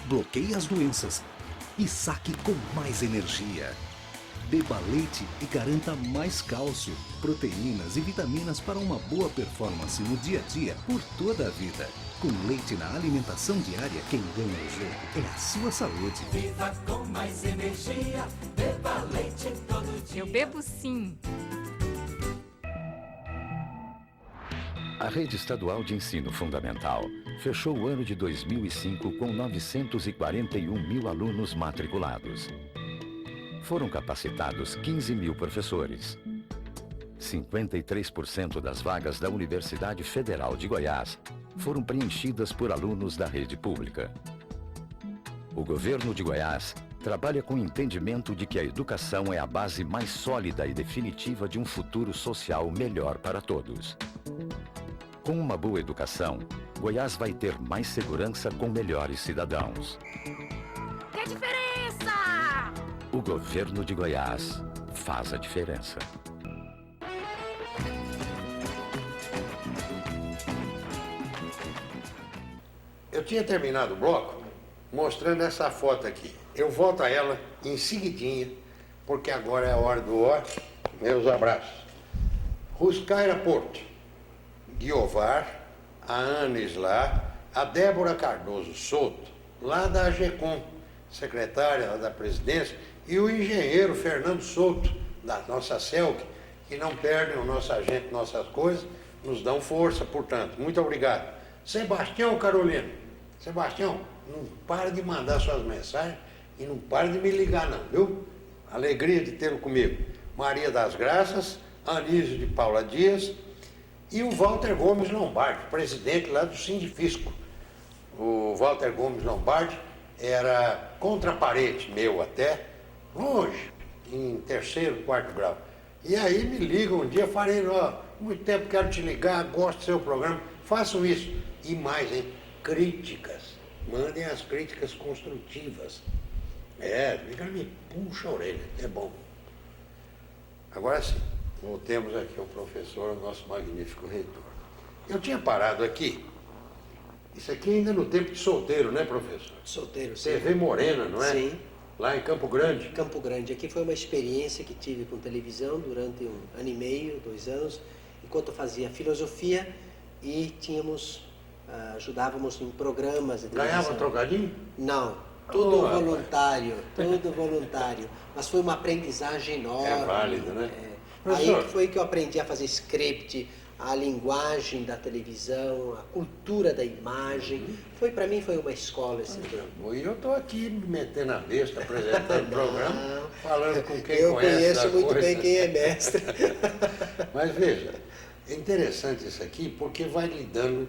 Bloqueie as doenças. E saque com mais energia. Beba leite e garanta mais cálcio, proteínas e vitaminas para uma boa performance no dia a dia por toda a vida. Com leite na alimentação diária, quem ganha o jogo é a sua saúde. Viva com mais energia, beba leite todo dia. Eu bebo sim. A Rede Estadual de Ensino Fundamental fechou o ano de 2005 com 941 mil alunos matriculados. Foram capacitados 15 mil professores. 53% das vagas da Universidade Federal de Goiás foram preenchidas por alunos da rede pública. O governo de Goiás trabalha com o entendimento de que a educação é a base mais sólida e definitiva de um futuro social melhor para todos. Com uma boa educação, Goiás vai ter mais segurança com melhores cidadãos. Que diferença! O governo de Goiás faz a diferença. Eu tinha terminado o bloco mostrando essa foto aqui. Eu volto a ela em seguidinha, porque agora é a hora do ó. Meus abraços. Ruscaira Porto, Guiovar, a Ana Islá, a Débora Cardoso Souto, lá da AGECOM, secretária lá da presidência, e o engenheiro Fernando Souto, da nossa CELG, que não perdem o nosso agente, nossas coisas, nos dão força, portanto. Muito obrigado. Sebastião Carolina, Sebastião, não para de mandar suas mensagens e não para de me ligar não, viu? Alegria de tê-lo comigo. Maria das Graças, Anísio de Paula Dias e o Walter Gomes Lombardi, presidente lá do Sindifisco. O Walter Gomes Lombardi era contraparente meu até, longe, em terceiro, quarto grau. E aí me ligam um dia, falei, ó, muito tempo quero te ligar, gosto do seu programa, façam isso. E mais, hein? Críticas. Mandem as críticas construtivas. Fica me puxa a orelha, é bom. Agora sim, voltemos aqui ao professor, o nosso magnífico reitor. Eu tinha parado aqui, isso aqui ainda no tempo de solteiro, né, professor? Solteiro, sim. TV Morena, não é? Sim. Lá em Campo Grande. Campo Grande. Aqui foi uma experiência que tive com televisão durante 1 ano e meio, 2 anos, enquanto eu fazia filosofia e ajudávamos em programas de televisão. Ganhava trocadinho? Não, tudo voluntário, tudo voluntário. Mas foi uma aprendizagem enorme. É válido, né? Aí foi que eu aprendi a fazer script, a linguagem da televisão, a cultura da imagem. Para mim foi uma escola esse tempo. E eu estou aqui me metendo a besta, apresentando o programa, falando com quem eu conhece. Eu conheço muito bem quem é mestre. Mas veja, é interessante isso aqui porque vai lhe dando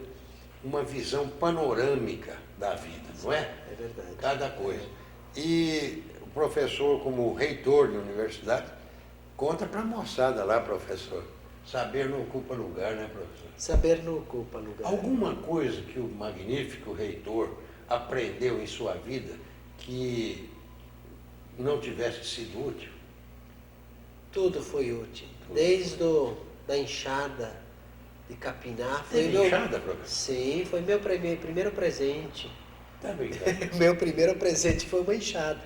uma visão panorâmica da vida, não é? É verdade. Cada coisa. E o professor, como reitor de universidade, conta para a moçada lá, professor. Saber não ocupa lugar, né, professor? Saber não ocupa lugar. Alguma coisa que o magnífico reitor aprendeu em sua vida que não tivesse sido útil? Tudo foi útil. Desde da enxada de capinar. Teve enxada, professor? Sim, foi meu primeiro presente. Tá brincando? Meu primeiro presente foi uma enxada.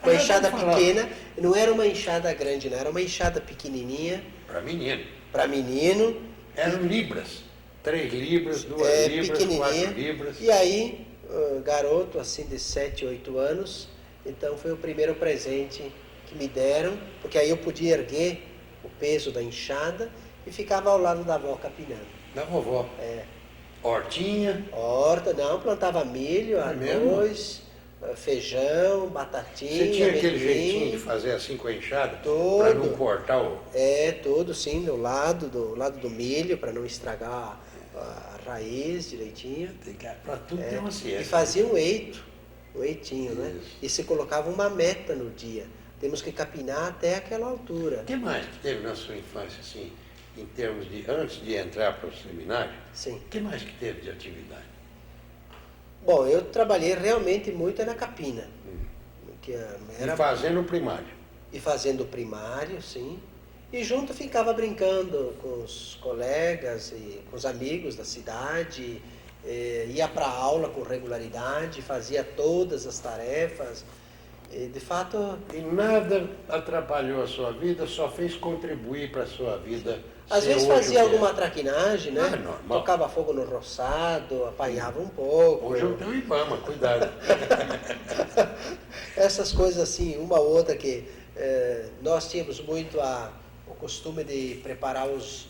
Uma enxada pequena, não era uma enxada grande, não, era uma enxada pequenininha. Para menino. Para menino. Eram libras. 3 libras, 2 libras, 4 libras. E aí, garoto assim de 7, 8 anos, então foi o primeiro presente que me deram, porque aí eu podia erguer o peso da enxada e ficava ao lado da avó capinando. Da vovó? Hortinha? Horta, não, plantava milho, arroz, feijão, batatinha. Você tinha aquele amendoim, jeitinho de fazer assim com a enxada? Tudo. Para não cortar o... Tudo sim, do lado do milho, para não estragar a raiz direitinho. Para tudo tem uma ciência. E fazia um eitinho, né? E se colocava uma meta no dia. Temos que capinar até aquela altura. O que mais que teve na sua infância, assim, em termos de, antes de entrar para o seminário? Sim. O que mais que teve de atividade? Bom, eu trabalhei realmente muito na Capina. Que E fazendo primário. E fazendo primário, sim. E junto ficava brincando com os colegas e com os amigos da cidade, ia para aula com regularidade, fazia todas as tarefas. E, de fato... E nada atrapalhou a sua vida, só fez contribuir para a sua vida. Às vezes fazia alguma traquinagem, né? Normal. Tocava fogo no roçado, apanhava um pouco. Hoje eu tenho Ibama, cuidado. Essas coisas assim, uma ou outra que nós tínhamos muito o costume de preparar os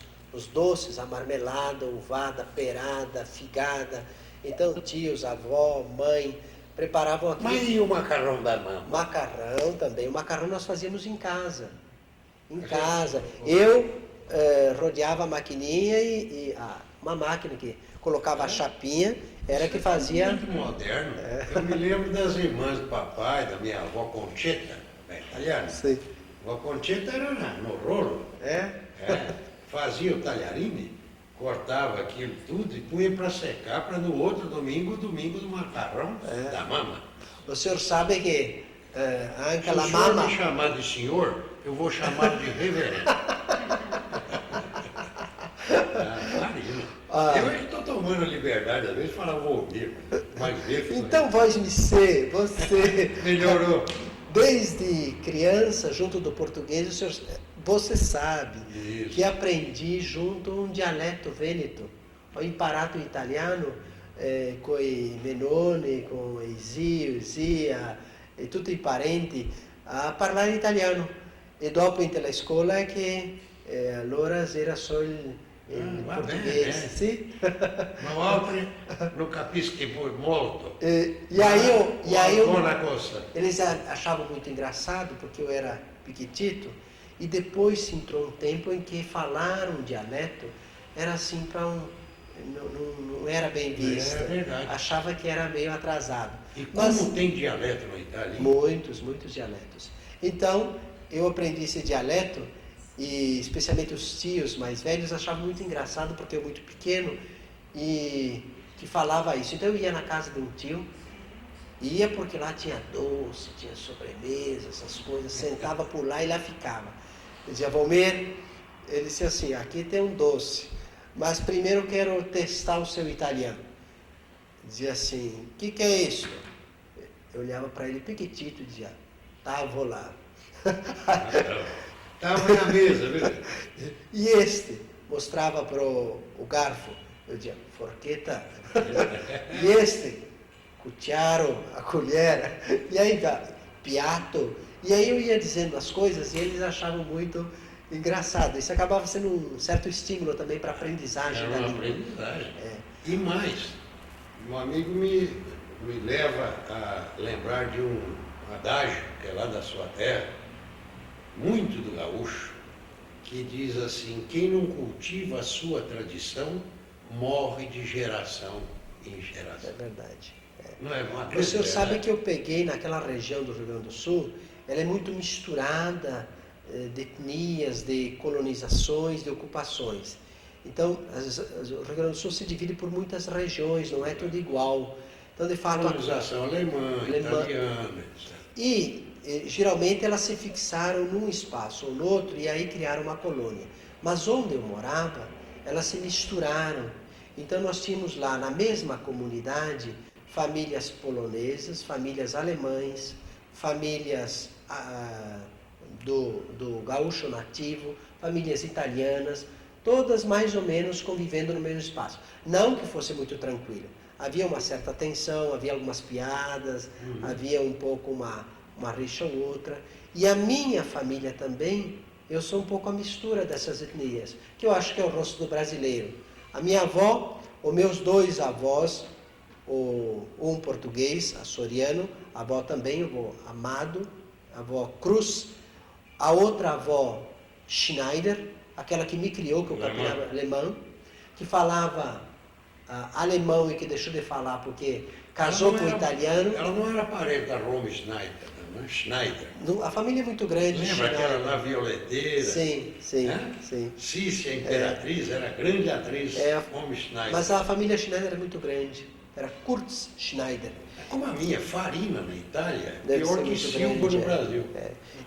doces, a marmelada, uvada, perada, figada. Então tios, avó, mãe preparavam aquilo. Mas e o macarrão da mama? Macarrão também. O macarrão nós fazíamos em casa. Em casa. Eu rodeava a maquininha uma máquina que colocava a chapinha, era que fazia... Muito moderno. Eu me lembro das irmãs do papai, da minha avó Concheta, italiana. Sim. A avó Concheta era no rolo. Fazia o talharine, cortava aquilo tudo e punha para secar para no outro domingo do macarrão da mama. O senhor sabe que Se o senhor me chamar de senhor, eu vou chamar de reverendo. Eu estou tomando a liberdade, às vezes, de falar Volmir, mas então, você melhorou. Desde criança, junto do português, você sabe que aprendi junto um dialeto veneto, ho imparato italiano con i menoni, con i zio, zia e tutti i parenti a parlare italiano. E dopo in la scuola che allora era solo il portoghese, sì? Ma altri non capisco molto. E aí eles achavam muito engraçado porque eu era piquitito e depois entrou um tempo em que falar um dialeto era assim para não era bem visto. É verdade. Achava que era meio atrasado. E como tem dialeto na Itália? Muitos dialetos. Então, eu aprendi esse dialeto e especialmente os tios mais velhos achavam muito engraçado porque eu muito pequeno e que falava isso. Então eu ia na casa de um tio, ia porque lá tinha doce, tinha sobremesa, essas coisas, sentava por lá e lá ficava. Eu dizia, Volmir, ele disse assim, aqui tem um doce, mas primeiro eu quero testar o seu italiano. Dizia assim, o que é isso? Eu olhava para ele pequitito e dizia, vou lá. Estava na mesa, viu? E este mostrava para o garfo, eu dizia, forqueta. E este, cucchiaro, a colher. E aí, piatto. E aí eu ia dizendo as coisas e eles achavam muito engraçado. Isso acabava sendo um certo estímulo também para a aprendizagem da língua. Aprendizagem. E mais, um amigo me leva a lembrar de um adágio, que é lá da sua terra, muito do gaúcho, que diz assim, quem não cultiva a sua tradição, morre de geração em geração. É verdade. Não é uma O senhor sabe que eu peguei naquela região do Rio Grande do Sul, ela é muito misturada de etnias, de colonizações, de ocupações. Então, o Rio Grande do Sul se divide por muitas regiões, não é tudo igual. Então, de fato... Colonização alemã, italiana, etc. E geralmente elas se fixaram num espaço ou no outro e aí criaram uma colônia. Mas onde eu morava, elas se misturaram. Então nós tínhamos lá na mesma comunidade famílias polonesas, famílias alemães, famílias do gaúcho nativo, famílias italianas, todas mais ou menos convivendo no mesmo espaço. Não que fosse muito tranquilo. Havia uma certa tensão, havia algumas piadas, havia um pouco uma rixa ou outra. E a minha família também, eu sou um pouco a mistura dessas etnias, que eu acho que é o rosto do brasileiro. A minha avó, os meus dois avós, um português, açoriano, a avó também, o avô Amado, a avó Cruz, a outra avó Schneider, aquela que me criou, que eu capinava alemã, que falava alemão e que deixou de falar porque casou com um italiano. Ela não era parente da Roma Schneider, não é? Schneider. A família é muito grande. Lembra aquela lá violeteira? Sim. Cícia, a imperatriz, era grande atriz, Roma Schneider. Mas a família Schneider é muito grande. era Kurz Schneider. Como a minha, Farina na Itália, Deve pior ser que muito Silva grande, no Brasil.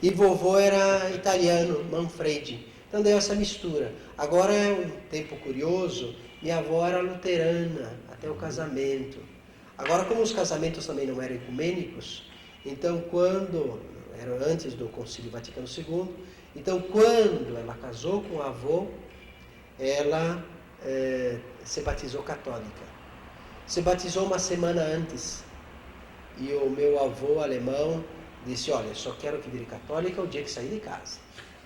E vovô era italiano, Manfredi. Então deu essa mistura. Agora é um tempo curioso, minha avó era luterana até o casamento. Agora, como os casamentos também não eram ecumênicos, então era antes do Concílio Vaticano II, então quando ela casou com o avô, ela se batizou católica. Se batizou uma semana antes. E o meu avô alemão disse, olha, eu só quero que vire católica o dia que sair de casa.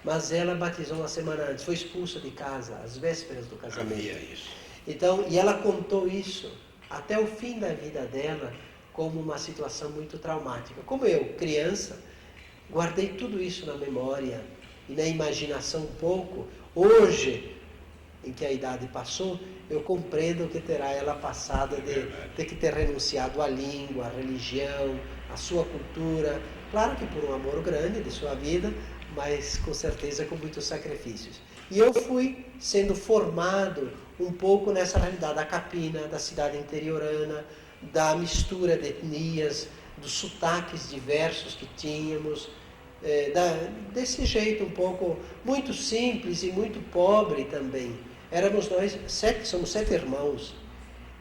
Mas ela batizou uma semana antes, foi expulsa de casa, às vésperas do casamento. Isso. Então, e ela contou isso até o fim da vida dela como uma situação muito traumática. Como eu, criança, guardei tudo isso na memória e na imaginação um pouco. Hoje, em que a idade passou, eu compreendo o que terá ela passado de ter que ter renunciado à língua, à religião, à sua cultura. Claro que por um amor grande de sua vida, mas com certeza com muitos sacrifícios. E eu fui sendo formado um pouco nessa realidade da capina, da cidade interiorana, da mistura de etnias, dos sotaques diversos que tínhamos, desse jeito um pouco muito simples e muito pobre também. Éramos nós, somos 7 irmãos.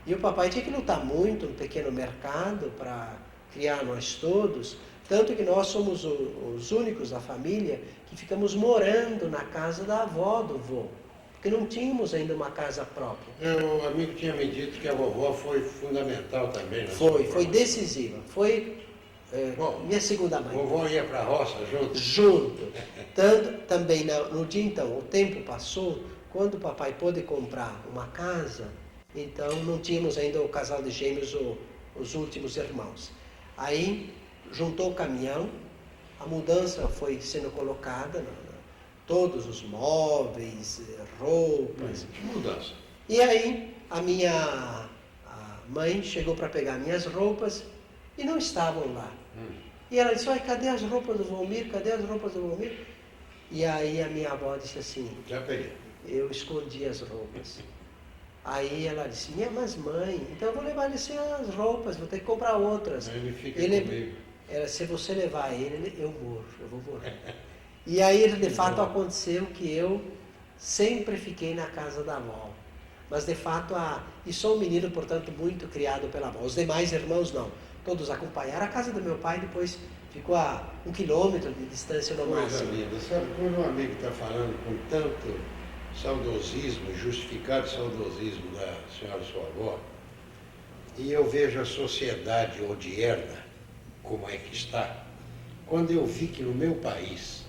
E o papai tinha que lutar muito no pequeno mercado para criar nós todos, tanto que nós somos os únicos da família que ficamos morando na casa da avó do vô, porque não tínhamos ainda uma casa própria. Um amigo tinha me dito que a vovó foi fundamental também. Foi decisiva. Foi minha segunda mãe. Vovó ia para a roça junto? Junto. Tanto, também no dia então, o tempo passou, quando o papai pôde comprar uma casa, então não tínhamos ainda o casal de gêmeos, os últimos irmãos. Aí juntou o caminhão, a mudança foi sendo colocada, todos os móveis, roupas. Que mudança? E aí a minha mãe chegou para pegar minhas roupas e não estavam lá. E ela disse, cadê as roupas do Volmir? Cadê as roupas do Volmir? E aí a minha avó disse assim, já peguei. Eu escondi as roupas. Aí ela disse, mas mãe, então eu vou levar ele sem as roupas, vou ter que comprar outras. Ele fica comigo. Se você levar ele, eu morro, eu vou morrer. E aí, de fato, aconteceu que eu sempre fiquei na casa da avó. Mas, de fato, e sou um menino, portanto, muito criado pela avó. Os demais irmãos, não. Todos acompanharam a casa do meu pai, depois ficou a 1 quilômetro de distância no máximo. Linda. Sabe, quando um amigo está falando com tanto saudosismo, justificado saudosismo da senhora sua avó, e eu vejo a sociedade odierna, como é que está, quando eu vi que no meu país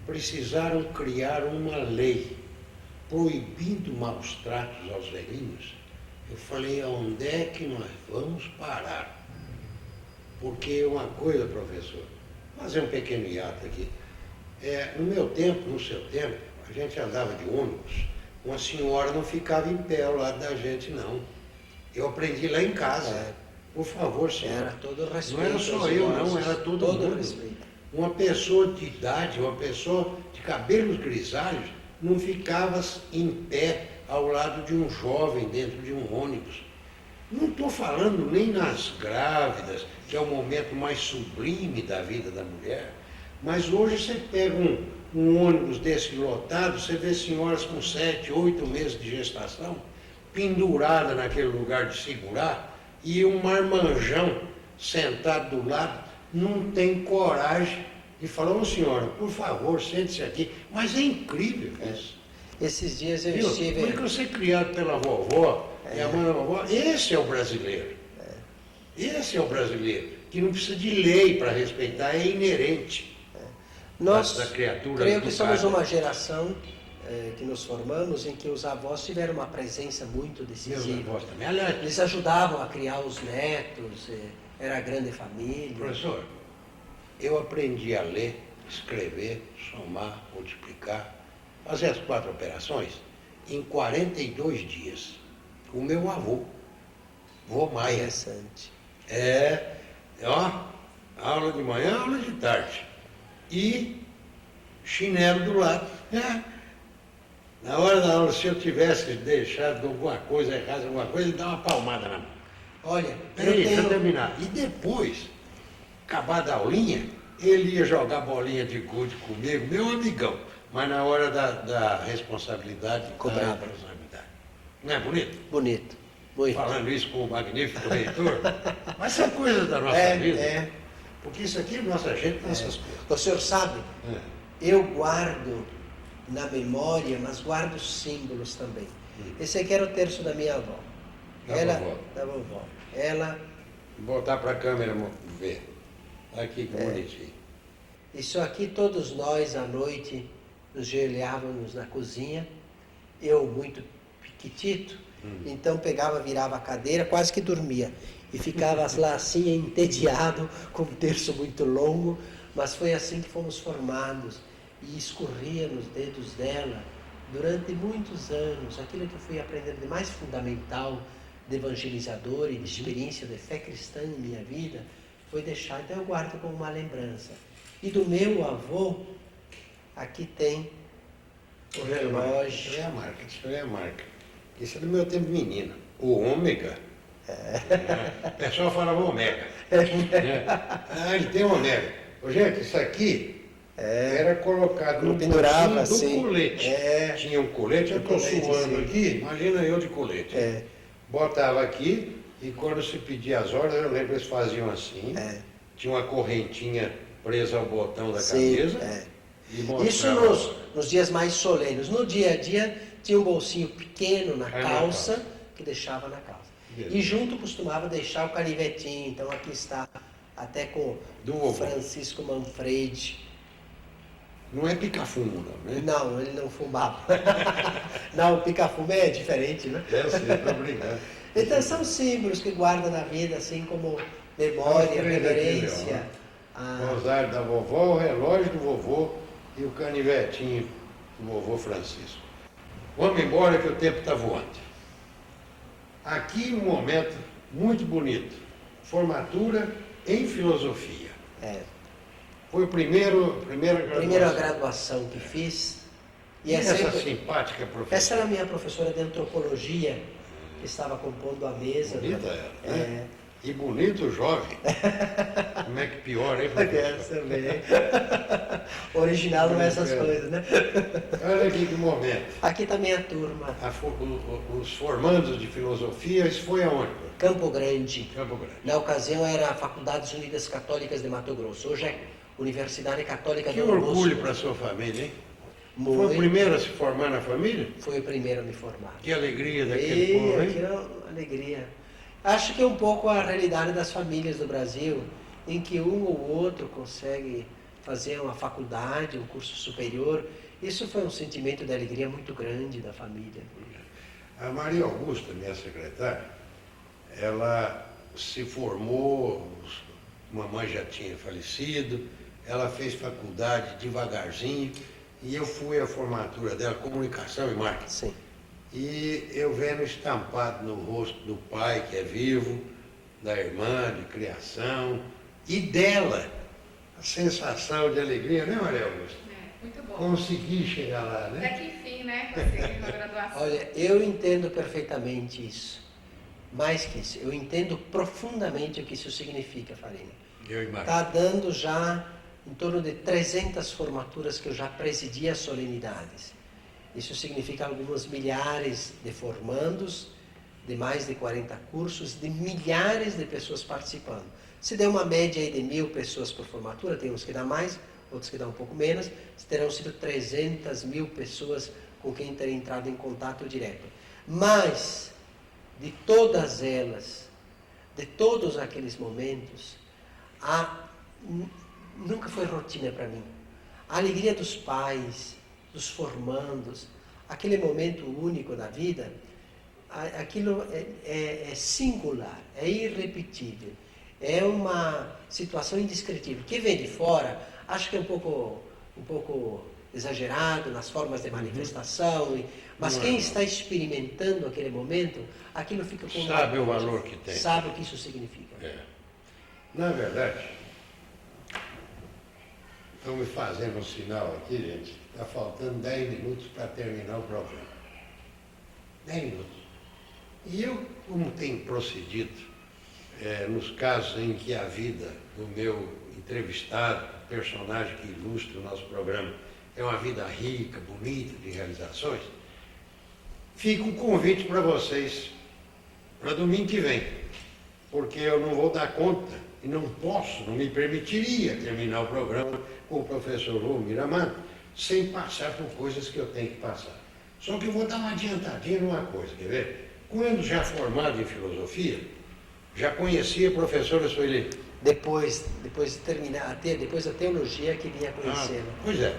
precisaram criar uma lei proibindo maus tratos aos velhinhos, eu falei, aonde é que nós vamos parar? Porque uma coisa, professor, vou fazer um pequeno hiato aqui. No meu tempo, no seu tempo, a gente andava de ônibus, uma senhora não ficava em pé ao lado da gente, não. Eu aprendi lá em casa. Por favor, senhora. Era todo respeito. Não era só eu, não, era todo mundo. Respeito. Uma pessoa de idade, uma pessoa de cabelos grisalhos, não ficava em pé ao lado de um jovem dentro de um ônibus. Não estou falando nem nas grávidas, que é o momento mais sublime da vida da mulher, mas hoje você pega um ônibus desse lotado, você vê senhoras com 7, 8 meses de gestação, pendurada naquele lugar de segurar, e um marmanjão sentado do lado, não tem coragem de falar, ô senhora, por favor, sente-se aqui. Mas é incrível isso. Esses dias eu estive... Por que você é criado pela vovó, e a mãe da vovó, esse é o brasileiro. Esse é o brasileiro, que não precisa de lei para respeitar, é inerente. Nós, da criatura creio que educada. somos uma geração que nos formamos em que os avós tiveram uma presença muito decisiva. Meus avós também. Aliás, eles ajudavam a criar os netos, era a grande família. Professor, eu aprendi a ler, escrever, somar, multiplicar, fazer as 4 operações em 42 dias. O meu avô, vô Maia. Interessante. Aula de manhã, aula de tarde. E chinelo do lado. Na hora da aula, se eu tivesse deixado alguma coisa errada, ele dá uma palmada na mão. Olha, Peraí, deixa eu terminar. E depois, acabada a aulinha, ele ia jogar bolinha de gude comigo, meu amigão. Mas na hora da responsabilidade, Cobrava. da responsabilidade. Não é bonito? Bonito. Muito. Falando isso com o magnífico reitor. Mas são coisas da nossa vida. Porque isso aqui é nossa gente, nossas coisas. O senhor sabe, eu guardo na memória, mas guardo símbolos também. Esse aqui era o terço da minha avó. Da vovó. Ela... Vou botar para a câmera ver. Aqui, que bonitinho. Isso aqui, todos nós, à noite, nos ajoelhávamos na cozinha. Eu, muito piquitito, então pegava, virava a cadeira, quase que dormia. E ficava lá assim, entediado, com um terço muito longo. Mas foi assim que fomos formados. E escorria nos dedos dela durante muitos anos. Aquilo que eu fui aprendendo de mais fundamental, de evangelizador e de experiência de fé cristã em minha vida, foi deixar. Então eu guardo como uma lembrança. E do meu avô, aqui tem o relógio. Isso é a marca, isso é a marca. Isso é do meu tempo menino. O ômega. O pessoal falava ômega. Ah, ele tem ômega. Gente, isso aqui era colocado no pendurava do assim. colete. Tinha um colete, eu estou suando aqui, imagina eu de colete. Botava aqui e quando se pedia as ordens, eu lembro que eles faziam assim. Tinha uma correntinha presa ao botão da camisa. E isso nos dias mais solenes. No dia a dia tinha um bolsinho pequeno na calça que deixava na calça. E junto costumava deixar o canivetinho. Então aqui está até com o Francisco Manfredi. Não é pica-fumo, não, né? Não, ele não fumava. Não, o pica-fumo é diferente, né? Eu sei, estou brincando. Então são símbolos que guardam na vida, assim como memória, reverência. O rosário da vovó, o relógio do vovô e o canivetinho do vovô Francisco. Vamos embora que o tempo está voando. Aqui um momento muito bonito. Formatura em filosofia. Foi a primeira graduação que fiz. E essa simpática professora? Essa era a minha professora de antropologia, que estava compondo a mesa. Bonita ela, né? E bonito jovem. Como é que piora, hein, professor? Original não é essas coisas, né? Olha aqui que momento. Aqui está a minha turma. Os formandos de filosofia, isso foi aonde? Campo Grande. Campo Grande. Na ocasião era a Faculdades Unidas Católicas de Mato Grosso. Hoje é Universidade Católica que do Mato Grosso. Que orgulho para a sua família, hein? Muito. Foi o primeiro a se formar na família? Foi o primeiro a me formar. Que alegria daquele povo, hein? Que alegria. Acho que é um pouco a realidade das famílias do Brasil, em que um ou outro consegue fazer uma faculdade, um curso superior. Isso foi um sentimento de alegria muito grande da família. A Maria Augusta, minha secretária, ela se formou, mamãe já tinha falecido, ela fez faculdade devagarzinho, e eu fui à formatura dela, comunicação e marketing. Sim. E eu vendo estampado no rosto do pai, que é vivo, da irmã, de criação, e dela, a sensação de alegria, né, Maria Augusta? Muito bom. Consegui chegar lá, né? Até que enfim, né? Conseguir uma graduação. Olha, eu entendo perfeitamente isso. Mais que isso, eu entendo profundamente o que isso significa, Farina. Eu imagino. Está dando já em torno de 300 formaturas que eu já presidi as solenidades. Isso significa alguns milhares de formandos, de mais de 40 cursos, de milhares de pessoas participando. Se der uma média aí de 1.000 pessoas por formatura, tem uns que dá mais, outros que dá um pouco menos, terão sido 300.000 pessoas com quem terem entrado em contato direto. Mas, de todas elas, de todos aqueles momentos, nunca foi rotina para mim. A alegria dos pais, dos formandos, aquele momento único da vida, aquilo é singular, é irrepetível, é uma situação indescritível. Quem vem de fora, acho que é um pouco exagerado nas formas de manifestação, mas quem está experimentando aquele momento, aquilo fica com sabe o valor que tem. Sabe o que isso significa. Na verdade, estão me fazendo um sinal aqui, gente. Está faltando 10 minutos para terminar o programa. 10 minutos. E eu, como tenho procedido nos casos em que a vida do meu entrevistado, personagem que ilustra o nosso programa, é uma vida rica, bonita, de realizações, fica um convite para vocês para domingo que vem, porque eu não vou dar conta e não posso, não me permitiria terminar o programa com o professor Volmir Amado sem passar por coisas que eu tenho que passar. Só que eu vou dar uma adiantadinha numa coisa, quer ver? Quando já formado em filosofia, já conhecia a professora Sueli. Depois de terminar, depois da teologia que vinha conhecendo. Pois é,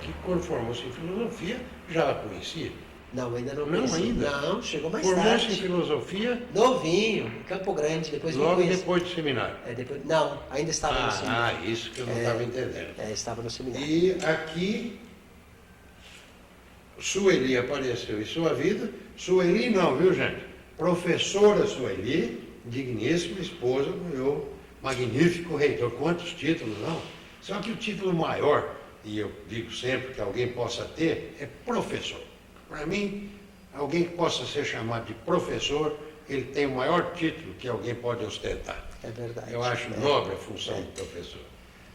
que quando formou-se em filosofia, já a conhecia. Não, ainda não Não, conhecia. ainda? Não, chegou mais Formou-se tarde. em filosofia Novinho, em Campo Grande, depois me logo conheci. depois do seminário. Não, ainda estava no seminário. Isso que eu não estava entendendo. Estava no seminário. E aqui, Sueli apareceu em sua vida. Sueli não, viu, gente? Professora Sueli, digníssima esposa do meu magnífico reitor. Quantos títulos, não? Só que o título maior, e eu digo sempre que alguém possa ter, é professor. Para mim, alguém que possa ser chamado de professor, ele tem o maior título que alguém pode ostentar. É verdade. Eu acho nobre a função do professor.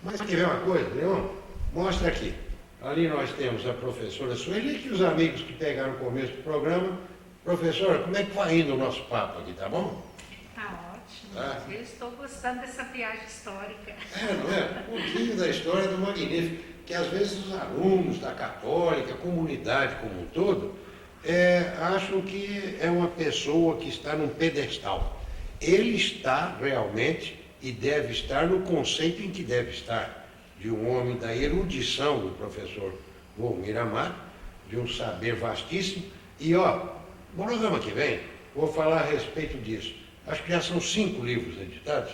Mas quer ver uma coisa, Leon? Mostra aqui. Ali nós temos a professora Sueli, que os amigos que pegaram o começo do programa. Professora, como é que vai indo o nosso papo aqui, tá bom? Tá ótimo. Tá. Eu estou gostando dessa viagem histórica. Não é? Um pouquinho da história do Magnífico, que às vezes os alunos da Católica, a comunidade como um todo, acham que é uma pessoa que está num pedestal. Ele está realmente e deve estar no conceito em que deve estar, de um homem da erudição do professor Volmir Amado, de um saber vastíssimo. E, no programa que vem, vou falar a respeito disso. Acho que já são 5 livros editados,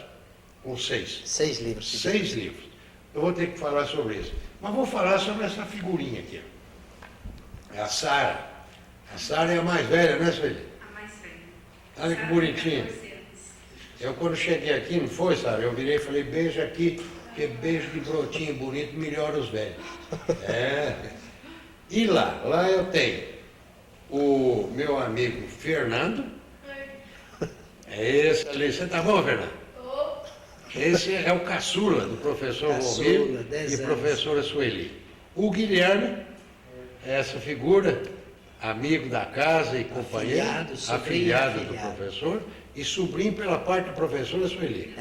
ou 6. 6 livros. 6 livros. Eu vou ter que falar sobre isso. Mas vou falar sobre essa figurinha aqui. É a Sara. A Sara é a mais velha, né, Sueli? A mais velha. Olha que bonitinha. Eu, quando cheguei aqui, não foi, Sara? Eu virei e falei, beija aqui, porque beijo de brotinho bonito melhora os velhos. E lá eu tenho o meu amigo Fernando. É esse ali. Você tá bom, Fernando? Esse é o caçula do professor Volmir e professora Sueli. O Guilherme, essa figura, amigo da casa e companheiro, afilhado do professor, e sobrinho pela parte da professora Sueli.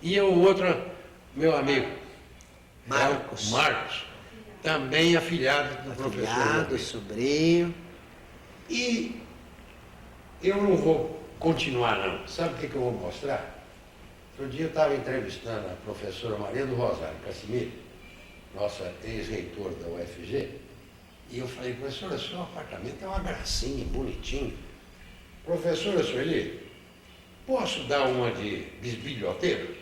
E o outro, meu amigo, Marcos, também afilhado do professor. Afilhado, sobrinho. E eu não vou continuar, não. Sabe o que eu vou mostrar? Outro dia eu estava entrevistando a professora Maria do Rosário Cassimiro, nossa ex-reitora da UFG, e eu falei, professora, seu apartamento é uma gracinha, bonitinho. Professora Sueli, posso dar uma de bisbilhoteiro?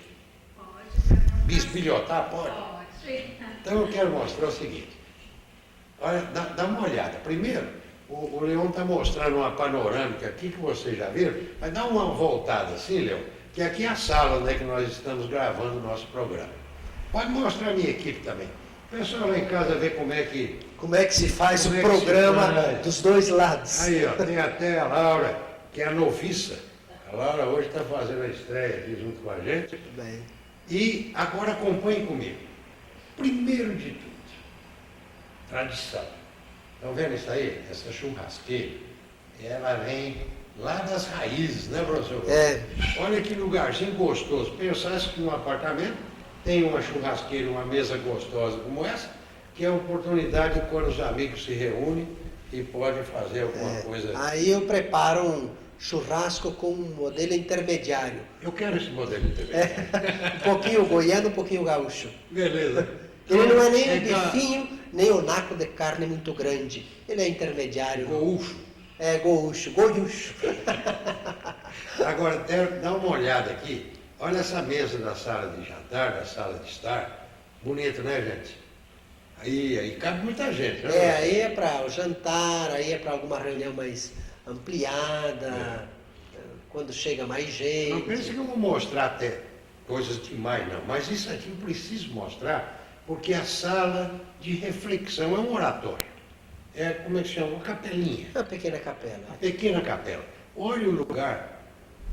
Pode. Bisbilhotar, pode? Pode. Então eu quero mostrar o seguinte. Olha, dá uma olhada. Primeiro, o Leon está mostrando uma panorâmica aqui que vocês já viram, mas dá uma voltada assim, Leon, que aqui é a sala onde é que nós estamos gravando o nosso programa. Pode mostrar a minha equipe também. O pessoal lá em casa vê como é que se faz o programa dos dois lados. Aí, tem até a Laura, que é a noviça. A Laura hoje está fazendo a estreia aqui junto com a gente. Bem. E agora acompanhe comigo. Primeiro de tudo, tradição. Estão vendo isso aí? Essa churrasqueira, ela vem lá das raízes, né, professor? Olha que lugarzinho gostoso. Pensasse que num apartamento tem uma churrasqueira, uma mesa gostosa como essa, que é a oportunidade quando os amigos se reúnem e podem fazer alguma coisa. Aí eu preparo um churrasco com um modelo intermediário. Eu quero esse modelo intermediário. Um pouquinho goiano, um pouquinho gaúcho. Beleza. Ele não é nem um bifinho, nem o naco de carne muito grande. Ele é intermediário. Goúcho. Goúcho. Agora, dá uma olhada aqui. Olha essa mesa da sala de jantar, da sala de estar. Bonito, né, gente? Aí cabe muita gente, né? Aí é para o jantar, aí é para alguma reunião mais ampliada, quando chega mais gente. Não pense que eu vou mostrar até coisas demais, não. Mas isso aqui eu preciso mostrar, porque a sala de reflexão é um oratório. Como é que se chama? Uma capelinha. Uma pequena capela. Uma pequena capela. Olha o lugar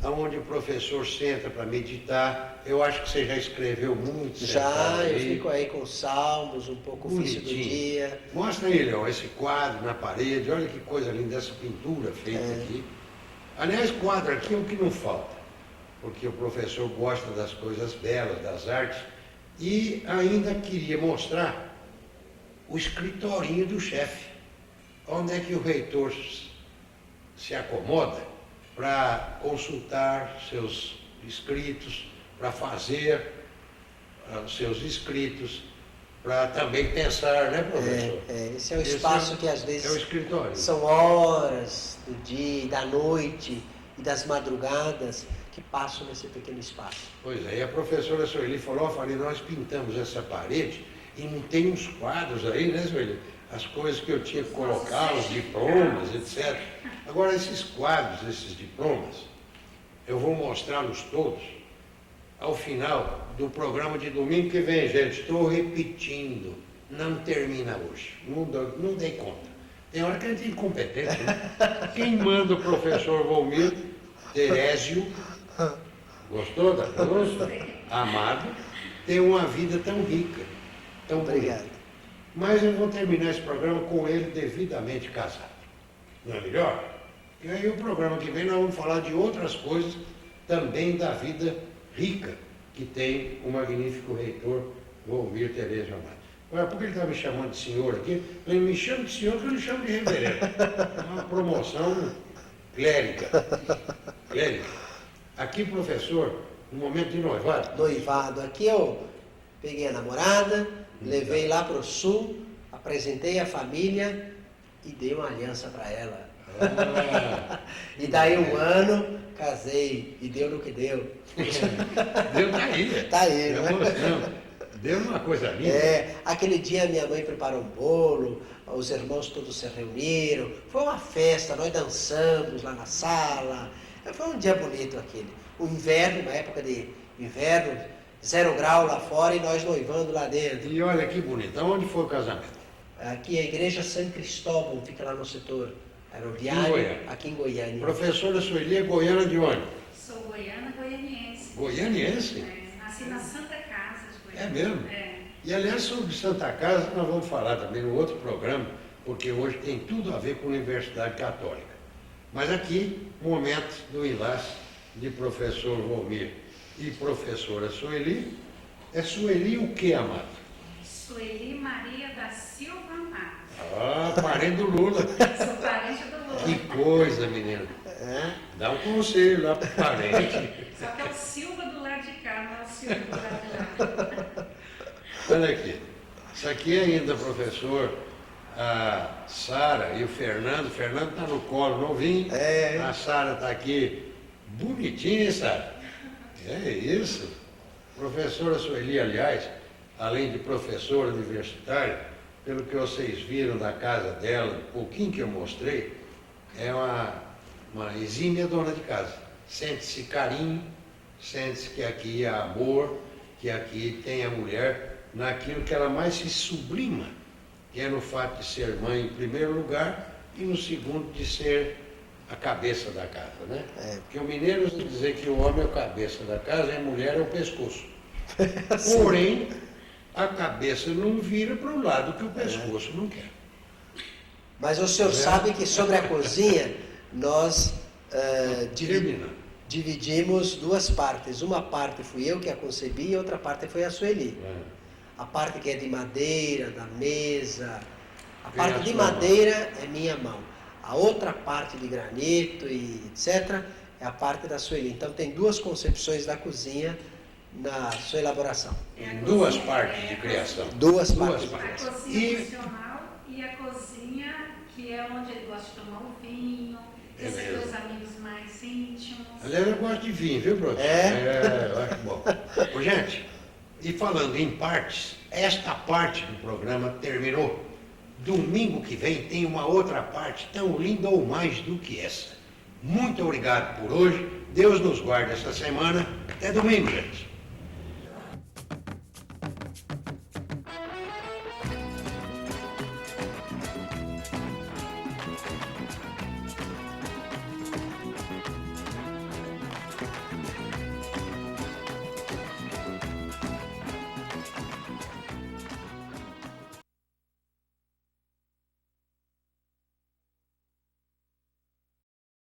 onde o professor senta para meditar. Eu acho que você já escreveu muito. Já, eu aí. fico aí com salmos, um pouco ofício do Bonitinho. dia. Mostra aí, Leão, esse quadro na parede. Olha que coisa linda, essa pintura feita aqui. Aliás, quadro aqui é o que não falta, porque o professor gosta das coisas belas, das artes, e ainda queria mostrar o escritorinho do chefe, onde é que o reitor se acomoda para consultar seus escritos, para fazer os seus escritos, para também pensar, né, professor? Esse é o espaço que às é o vezes escritório. são horas do dia, da noite e das madrugadas que passam nesse pequeno espaço. Pois é, e a professora Sueli falou, nós pintamos essa parede e não tem uns quadros aí, né, Sueli? As coisas que eu tinha que colocar, os diplomas, etc. Agora, esses quadros, esses diplomas, eu vou mostrá-los todos ao final do programa de domingo que vem, gente. Estou repetindo, não termina hoje. Não dei conta. Tem hora que a gente é incompetente, né? Quem manda o professor Volmir Terésio, gostou da pronúncia? Amado, tem uma vida tão rica, tão Obrigado. bonita. Mas eu vou terminar esse programa com ele devidamente casado. Não é melhor? E aí o programa que vem nós vamos falar de outras coisas também da vida rica que tem o magnífico reitor Volmir Terésio Amado. Agora, por que ele está me chamando de senhor aqui? Ele me chama de senhor que eu lhe chamo de reverendo. É uma promoção clérica. Aqui, professor, no momento de noivado. Noivado. Aqui eu peguei a namorada, levei lá para o sul, apresentei a família e dei uma aliança para ela. E daí um ano, casei e deu no que deu. Deu, tá aí. Tá aí, né? Deu uma coisa linda. Aquele dia minha mãe preparou um bolo, os irmãos todos se reuniram, foi uma festa, nós dançamos lá na sala, foi um dia bonito aquele. O inverno, uma época de inverno, 0 grau lá fora e nós noivando lá dentro. E olha que bonito, onde foi o casamento? Aqui a igreja San Cristóbal, fica lá no setor aeroviário, aqui em Goiânia. Professora Sueli é goiana de onde? Sou goiana, goianiense. Goianiense? Nasci na Santa Casa de Goiânia. É mesmo? E aliás, sobre Santa Casa, nós vamos falar também no outro programa, porque hoje tem tudo a ver com a Universidade Católica. Mas aqui, momento do enlace de professor Volmir e professora Sueli. É Sueli o que, amado? Sueli Maria da Silva Amado. Ah, parente do Lula. Sou parente do Lula. Que coisa, menina. Dá um conselho lá pro parente. Só que é o Silva do lado de cá, não é o Silva do lado de lá. Olha aqui. Isso aqui ainda, professor, a Sara e o Fernando. O Fernando está no colo novinho. A Sara está aqui bonitinha, Sara. É isso. Professora Sueli, aliás, além de professora universitária, pelo que vocês viram da casa dela, um pouquinho que eu mostrei, é uma exímia dona de casa. Sente-se carinho, sente-se que aqui há amor, que aqui tem a mulher naquilo que ela mais se sublima, que é no fato de ser mãe em primeiro lugar e no segundo de ser a cabeça da casa, né? Porque o mineiro usa dizer que o homem é a cabeça da casa e a mulher é o pescoço. Porém, a cabeça não vira para o lado que o pescoço não quer. Mas o senhor sabe que sobre a cozinha nós dividimos duas partes. Uma parte fui eu que a concebi e outra parte foi a Sueli. A parte que é de madeira, da mesa, a parte de madeira é minha mão. A outra parte de granito e etc. é a parte da Sueli. Então tem duas concepções da cozinha na sua elaboração. Duas partes de criação. Duas partes. A cozinha funcional e a cozinha que é onde ele gosta de tomar um vinho, receber os amigos mais íntimos. Aliás, eu gosto de vinho, viu, professor? Eu acho bom. Ô, gente, e falando em partes, esta parte do programa terminou. Domingo que vem tem uma outra parte tão linda ou mais do que essa. Muito obrigado por hoje. Deus nos guarde essa semana. Até domingo, gente.